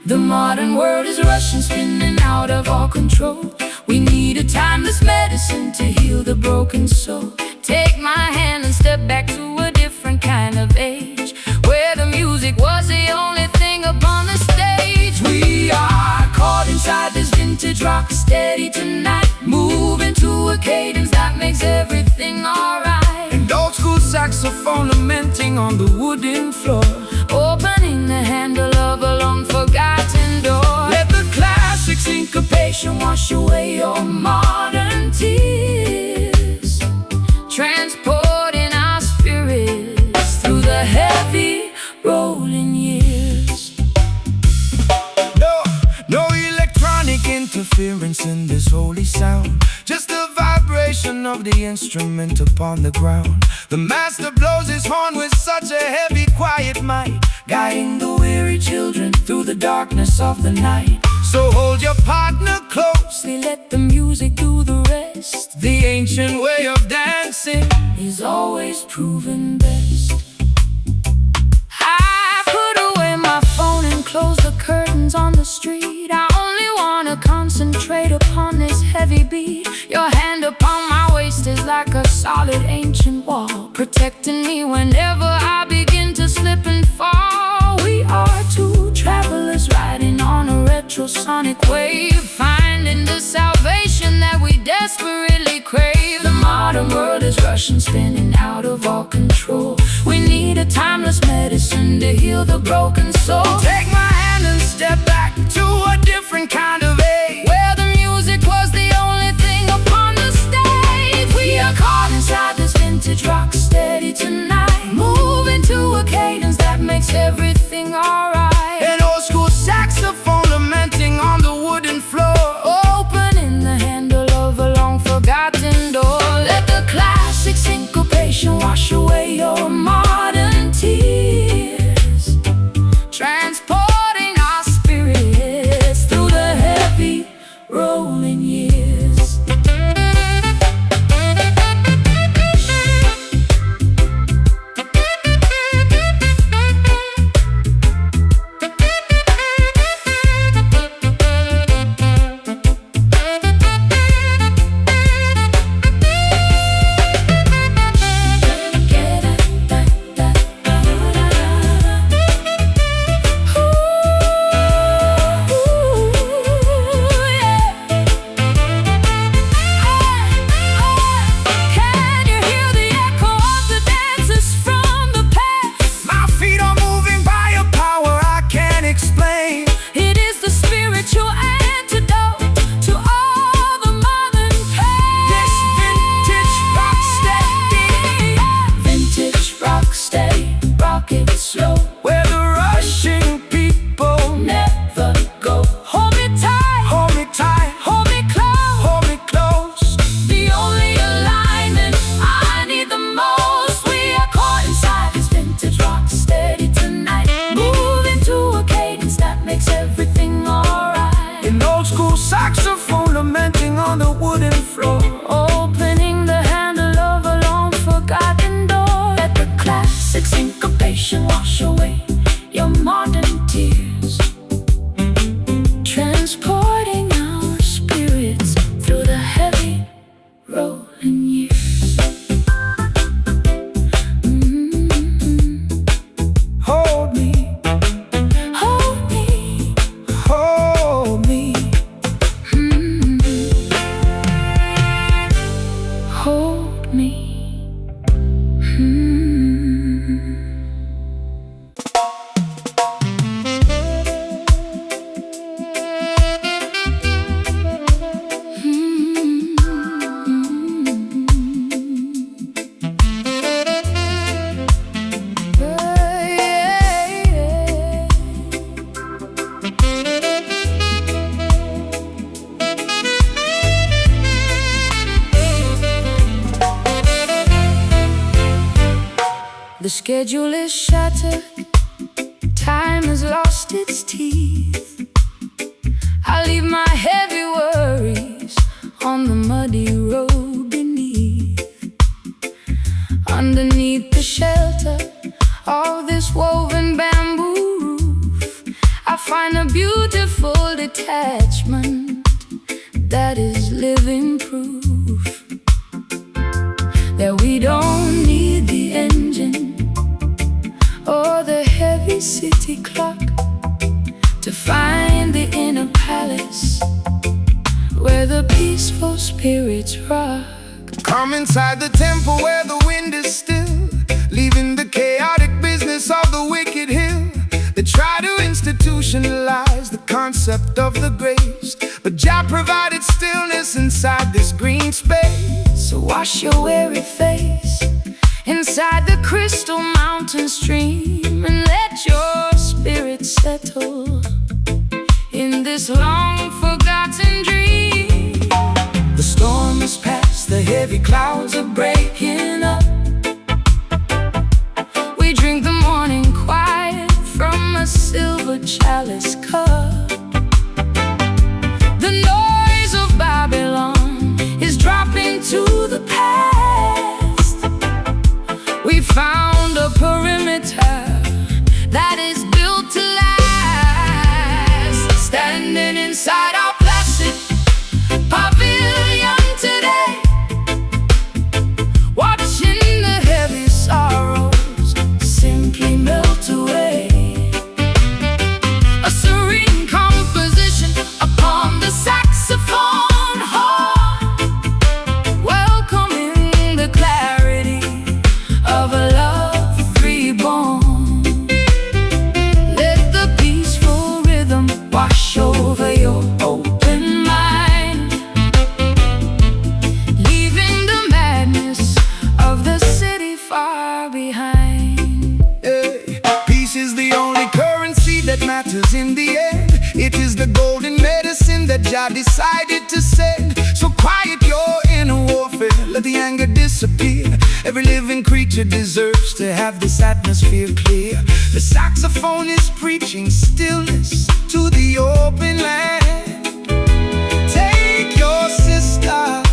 The modern world is rushing, spinning out of all control. We need a timeless medicine to heal the broken soul. Take my hand and step back to a different kind of age, where the music was the only thing upon the stage. We are caught inside this vintage rock steady tonight, moving to a cadence that makes everything alright. and old school saxophone lamenting on the wooden floor, Opening the handle of a long forgotten door. let the classic syncopation wash away your modern tears, Transporting our spirits through the heavy rolling years. No electronic interference in this holy sound, just the vibration of the instrument upon the ground. The master blows his horn with such a heavy, quiet might, Guiding the weary children through the darkness of the night. so hold your partner closely. Let the music do the rest. The ancient way of dancing Is always proven best. I put away my phone and close the curtains on the street. I only wanna concentrate upon this heavy beat. Your hand upon my waist is like a solid ancient wall, protecting me whenever I begin to slip and fall. We are two travelers riding on a retrosonic wave, finding the salvation that we desperately crave. The modern world is rushing, spinning out of all control. We need a timeless medicine to heal the broken soul. Take my hand and step back to a different kind of age, Where the music was the only thing upon the stage. We are caught inside this vintage rock steady tonight, moving to a cadence that makes everything alright. an old school saxophone lamenting on the wooden floor, Opening the handle of a long forgotten door. Let the classic syncopation wash away your modern tears, transporting our spirits The schedule is shattered, time has lost its teeth. I leave my heavy worries on the muddy road beneath. Underneath the shelter of this woven bamboo roof, I find a beautiful detachment that is living proof that we don't need the engine or the heavy city clock to find the inner palace where the peaceful spirits rock. Come inside the temple where the wind is still, leaving the chaotic business of the wicked hill. They try to institutionalize the concept of the grace, but Jah provided stillness inside this green space. So wash your weary face inside the crystal mountain stream and let your spirit settle in this long forgotten dream. The storm is past, the heavy clouds are breaking up. We drink the morning quiet from a silver chalice cup. The noise of Babylon is dropping to the past. We found a perimeter that is built to last, standing inside our placid pavilion today, watching the heavy sorrows simply melt away. A serene composition upon the saxophone horn, welcoming the clarity of a love reborn. Let the peaceful rhythm wash over your open mind, leaving the madness of the city far behind. Hey, peace is the only currency that matters in the end. It is the golden medicine that Jah decided to send. So quiet your inner warfare, let the anger disappear. Every living creature deserves to have this atmosphere clear. The saxophone is preaching stillness to the open land. Take your sister,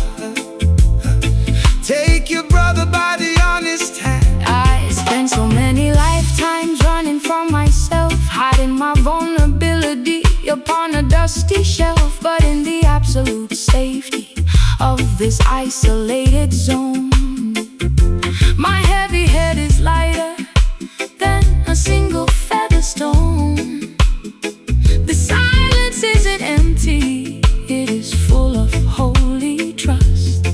take your brother by the honest hand. I spent so many lifetimes running from myself, hiding my vulnerability upon a dusty shelf. But in the absolute safety of this isolated zone, my heavy head is lighter than a single feather stone. The silence isn't empty, it is full of holy trust.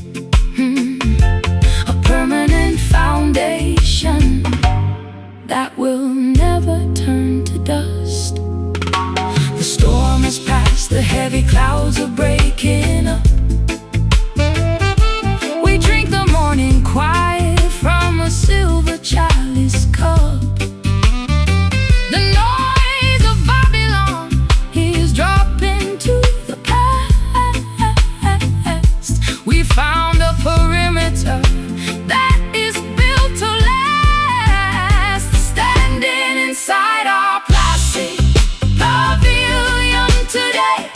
A permanent foundation that will never turn to dust. The storm has passed, the heavy clouds are breaking up. We drink the morning quiet from a silver chalice cup. The noise of Babylon is dropping to the past. We found a perimeter that is built to last, standing inside our placid pavilion today,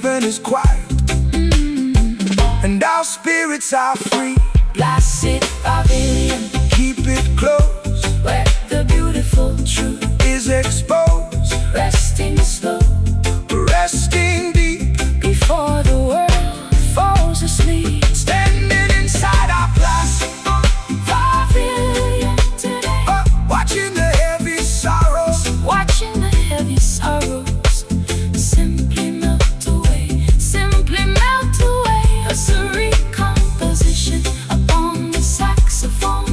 heaven is quiet, and our spirits are free. Placid pavilion, Keep it close, where the beautiful truth is exposed, resting slow resting deep. before the world falls asleep. Standing inside our plastic Pavilion today, watching the heavy sorrows. watching the heavy sorrows simply melt away, simply melt away. A serene composition upon the saxophone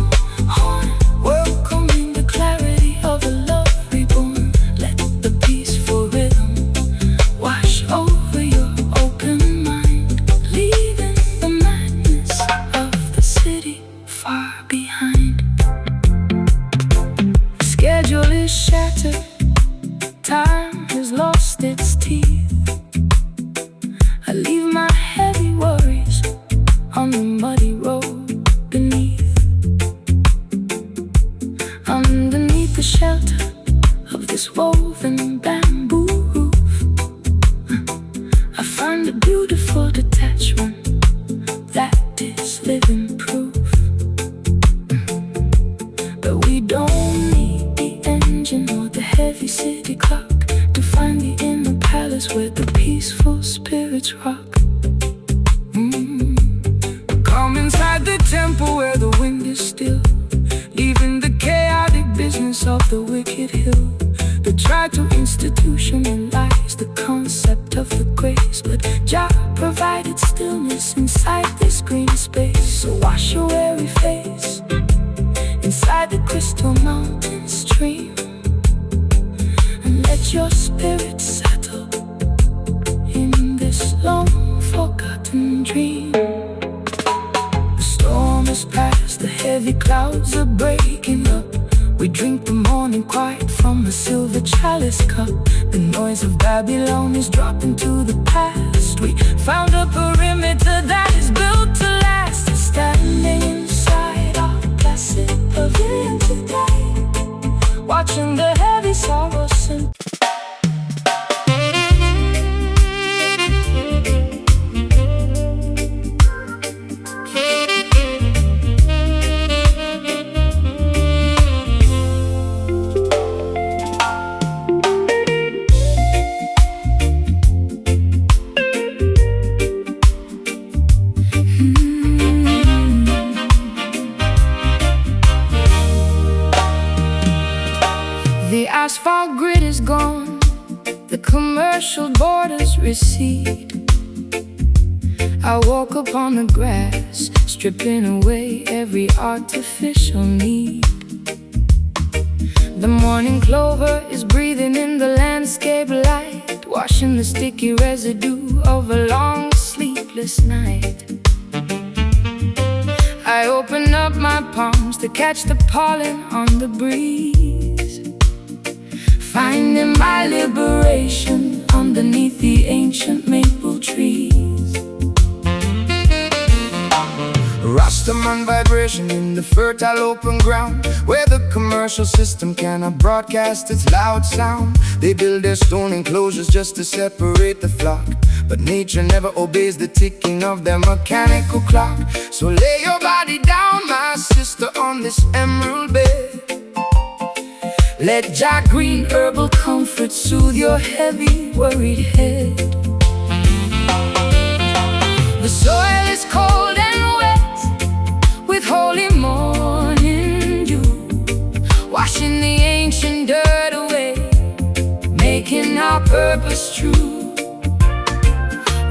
horn, welcoming the clarity of a love reborn. Let the peaceful rhythm wash over your open mind, leaving the madness of the city far behind. Schedule is shattered, time has lost its teeth. I leave my heavy worries on the muddy road beneath. Underneath the shelter of this woven bamboo roof, I find a beautiful detachment that is living proof. But we don't need the engine or the heavy city clock to find the inner palace where the peaceful spirits rock. Come inside the temple where the wind is still, leaving the chaotic business of the wicked hill. They try to institutionalize the concept of the grace, but Jah provided stillness inside this green space. So wash your weary face inside the crystal mountain stream, and let your spirit settle in this long forgotten dream. The storm is past, the heavy clouds are breaking up. We drink the morning quiet from a silver chalice cup. The noise of Babylon is dropping to the past. We found a perimeter that is built to last. Standing inside our placid pavilion today, watching the heavy sorrows sink. The asphalt grid is gone, the commercial borders recede. I walk upon the grass, stripping away every artificial need. The morning clover is breathing in the landscape light, washing the sticky residue of a long sleepless night. I open up my palms to catch the pollen on the breeze, finding my liberation underneath the ancient maple trees. Rastaman vibration in the fertile open ground, where the commercial system cannot broadcast its loud sound. They build their stone enclosures just to separate the flock, but nature never obeys the ticking of their mechanical clock. So lay your body down, my sister, on this emerald bed. Let Jah green herbal comfort soothe your heavy, worried head. The soil is cold and wet with holy morning dew, washing the ancient dirt away, making our purpose true.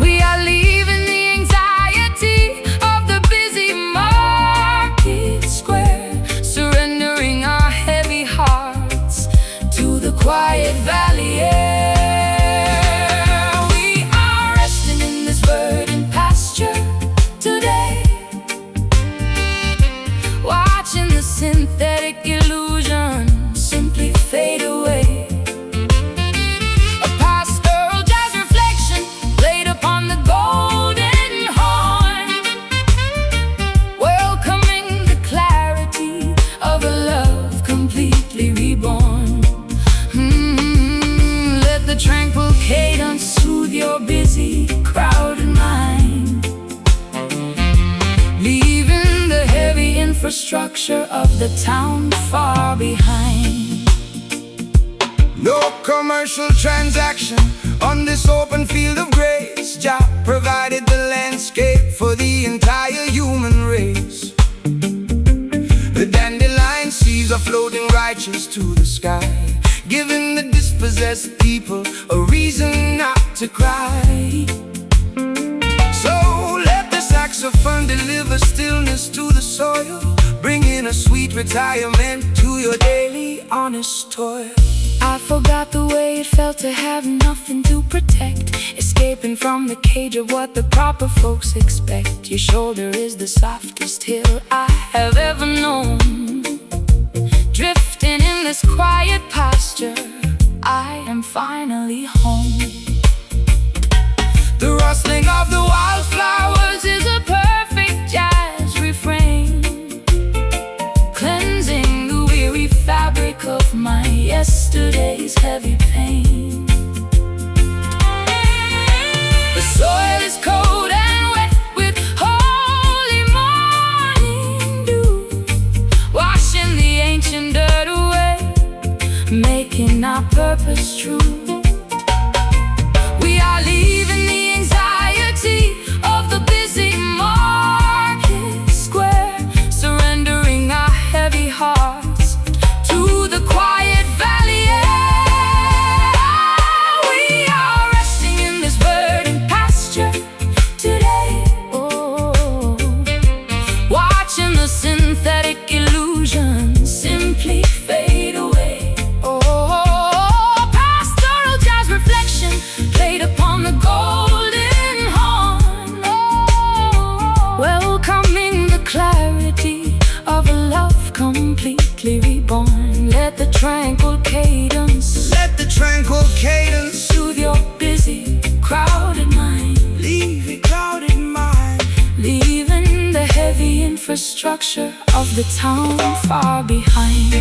We are leaving the anxiety of the busy market square, surrendering our heavy hearts to the quiet valley air. We are resting in this verdant pasture today, watching the synthetic illusion simply fade away. A pastoral infrastructure of the town far behind. No commercial transaction on this open field of grace. Jah provided the landscape for the entire human race. The dandelion seas are floating righteous to the sky, giving the dispossessed people a reason not to cry. So let the saxophone deliver stillness to the soil, bringing a sweet retirement to your daily honest toil. I forgot the way it felt to have nothing to protect, escaping from the cage of what the proper folks expect. Your shoulder is the softest hill I have ever known. Drifting in this quiet pasture, I am finally home. The rustling of the Wildflowers is a perfect jazz refrain, cleansing the weary fabric of my yesterday's heavy pain. The soil is cold and wet with holy morning dew, washing the ancient dirt away, making our purpose true. We are leaving the anxiety of the busy market square, surrendering our heavy hearts to the quiet valley air. We are resting in this verdant pasture today, watching the synthetic illusions simply fade away. Pastoral jazz reflection played upon the golden horn, welcoming the clarity of a love completely reborn. Let the tranquil cadence soothe your busy, crowded mind. leave your crowded mind. Leaving the heavy infrastructure of the town far behind.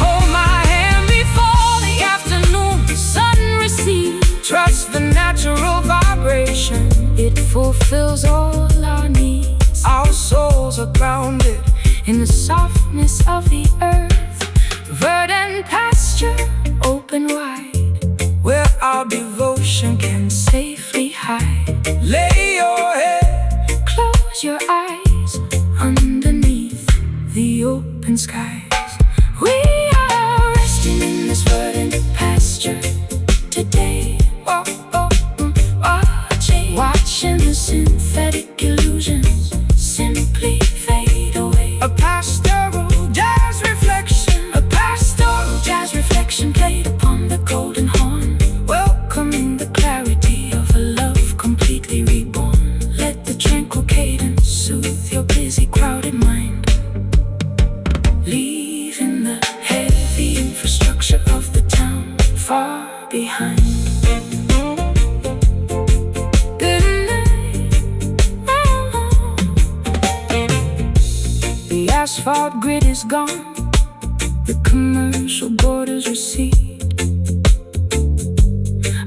Hold my hand before the afternoon sun recedes. Trust the natural vibration, it fulfills all our needs. Our souls are grounded In the softness of the earth, verdant pasture open wide, where our devotion can safely hide. lay your head. Close your eyes underneath the open skies. We are resting in this verdant pasture today, watching the synthetic illusions simply fade away. A pastoral jazz reflection played upon the golden horn, welcoming the clarity of a love completely reborn. Let the tranquil cadence soothe your busy, crowded mind, leaving the heavy infrastructure of the town far behind. Good night. The asphalt grid is gone, the commercial borders recede.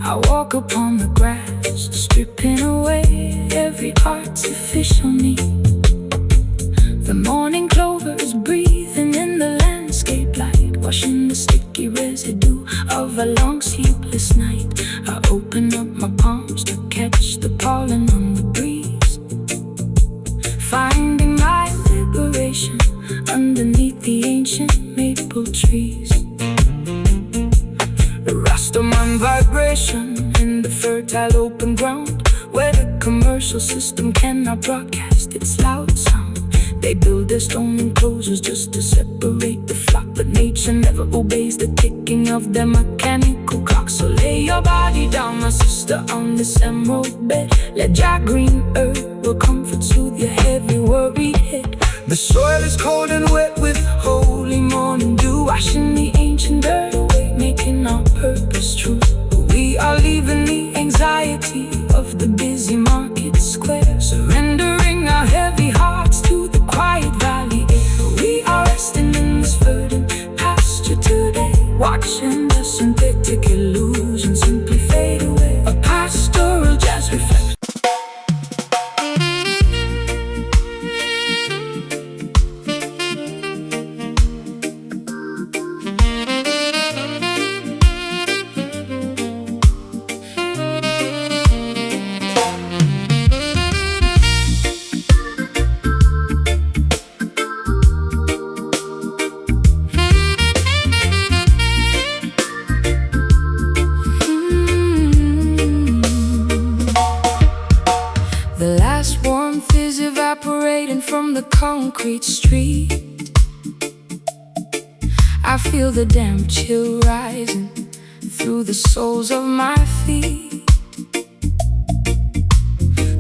I walk upon the grass, stripping away every artificial need. The morning clover is breathing in the landscape light, washing the sticky residue of a long sleepless night. I open up my palms to catch the pollen on the breeze, finding my liberation underneath the ancient maple trees. The Rastaman vibration in the fertile open ground, where the commercial system cannot broadcast its loud sound. They build their stone enclosures just to separate the flock, but nature never obeys the ticking of their mechanical clock. So lay your body down, my sister, on this emerald bed. Let Jah green earth will comfort, soothe your heavy, worried head. The soil is cold and wet with holy morning dew, washing the ancient dirt away, are leaving the anxiety of the busy market square, surrendering our heavy hearts to the quiet valley air. We are resting in this verdant pasture today, watching the synthetic illusion simply fade away. A pastoral jazz reflection. The last warmth is evaporating from the concrete street. I feel the damp chill rising through the soles of my feet.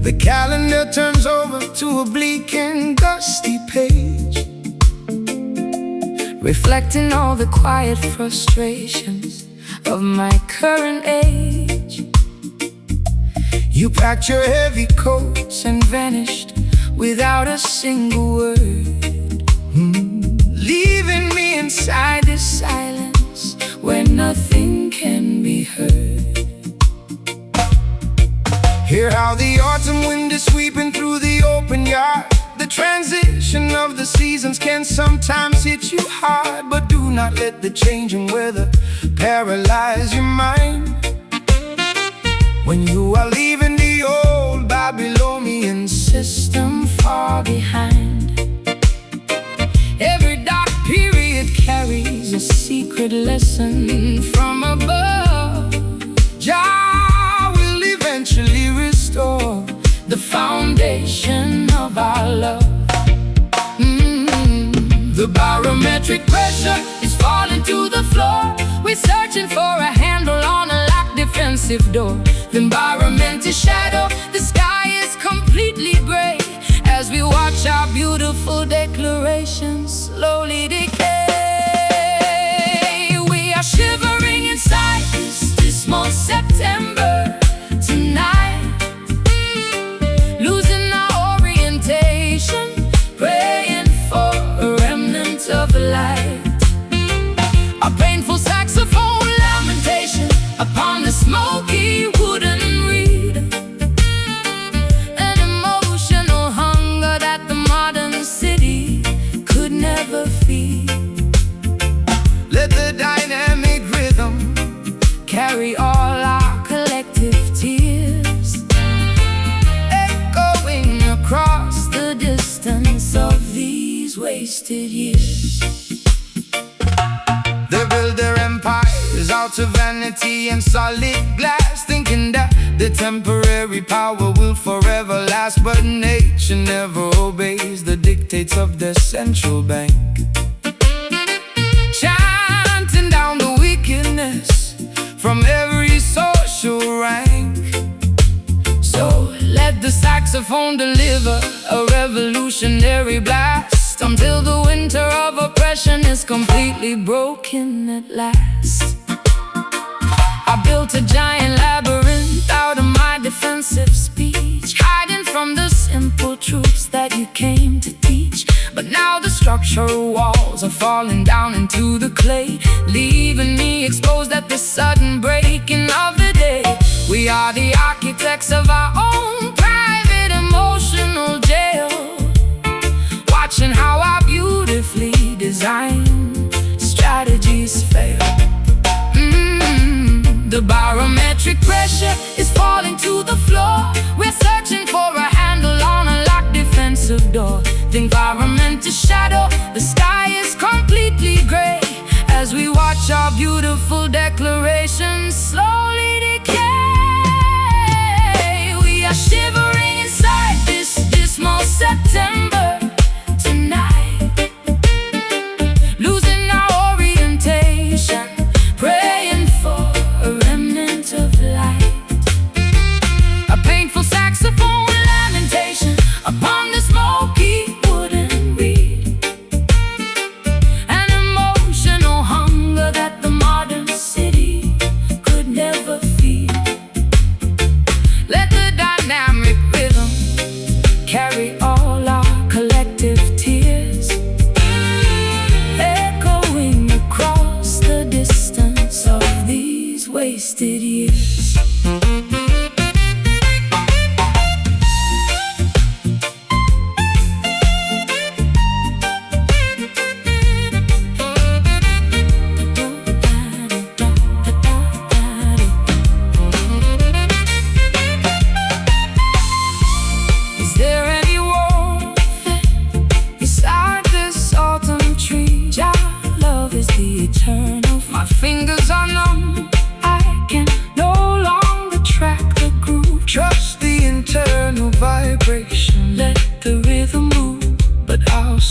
The calendar turns over to a bleak and dusty page, reflecting all the quiet frustrations of my current age. You packed your heavy coats And vanished without a single word, leaving me inside this silence where nothing can be heard. Hear how the autumn wind is sweeping through the open yard. The transition of the seasons can sometimes hit you hard, but do not let the changing weather paralyze your mind. When you are leaving the old Babylonian System far behind, every dark period carries a secret lesson from above. Jah will eventually restore The foundation of our love. the Barometric pressure is falling to the floor. We're searching for a handle on a locked defensive door. The environment is shadow, the sky is completely gray, as we watch our beautiful declarations slowly decay. We are shivering inside this dismal September tonight, losing our orientation, praying for a remnant of light. A painful saxophone lamentation upon the smoky wooden reed, an emotional hunger that the modern city could never feed. Let the dynamic rhythm Carry all our collective tears, echoing across the distance of these wasted years. They build their empires out of vanity and solid glass, thinking that the temporary power will forever last. But nature never obeys the dictates of their central bank, chanting down the wickedness from every social rank. So let the saxophone deliver a revolutionary blast, until the winter of oppression is completely broken at last. I built a giant labyrinth out of my defensive speech, hiding from the simple truths that you came to teach. But now the structural walls are falling down into the clay, leaving me exposed at the sudden breaking of the day. We are the architects of our own private emotional jail, watching how our beautifully designed strategies fail. The barometric pressure is falling to the floor. We're searching for a handle on a locked defensive door. The environment is shadow, the sky is completely gray, as we watch our beautiful declarations slowly decay. We are shivering inside this dismal September tonight, losing our orientation, praying for a remnant of light. A painful saxophone lamentation upon the smoky wooden reed, an emotional hunger that the modern city could never feed.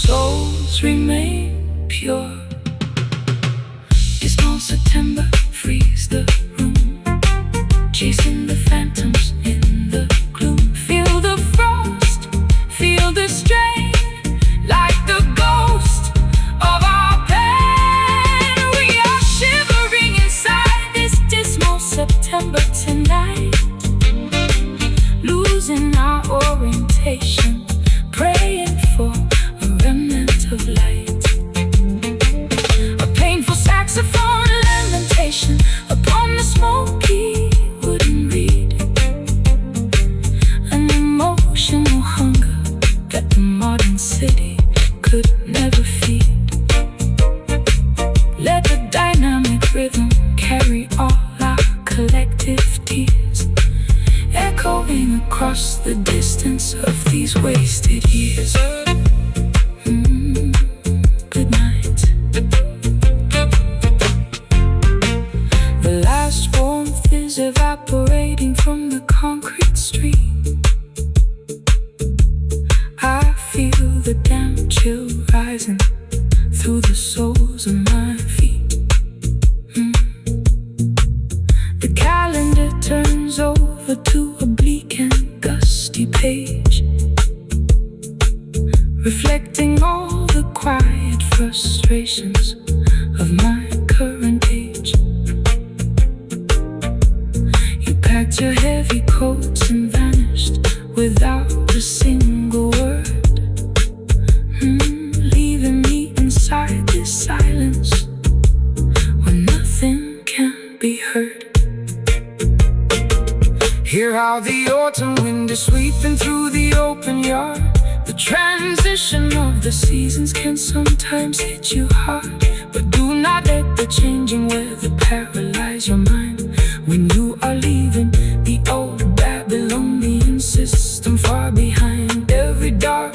souls remain pure. Dismal September frees the room, chasing the phantoms in the gloom. Feel the frost, feel the strain, like the ghost of our pain. We are shivering inside this dismal September tonight, losing our orientation, praying for a remnant of light. A painful saxophone lamentation upon the smoky wooden reed, an emotional hunger that the modern city could never feed. Let the dynamic rhythm carry all our collective tears, echoing across the distance of these wasted years. Good night. The last warmth is evaporating from the concrete street. I feel the damp chill rising through the soles of my feet. The calendar turns over to a bleak and gusty page, reflecting all the quiet frustrations of my current age. You packed your heavy coats and vanished without a single word, leaving me inside this silence where nothing can be heard. Hear how the autumn wind is sweeping through the open yard. The transition of the seasons can sometimes hit you hard, but do not let the changing weather paralyze your mind when you are leaving the old Babylonian system far behind. Every dark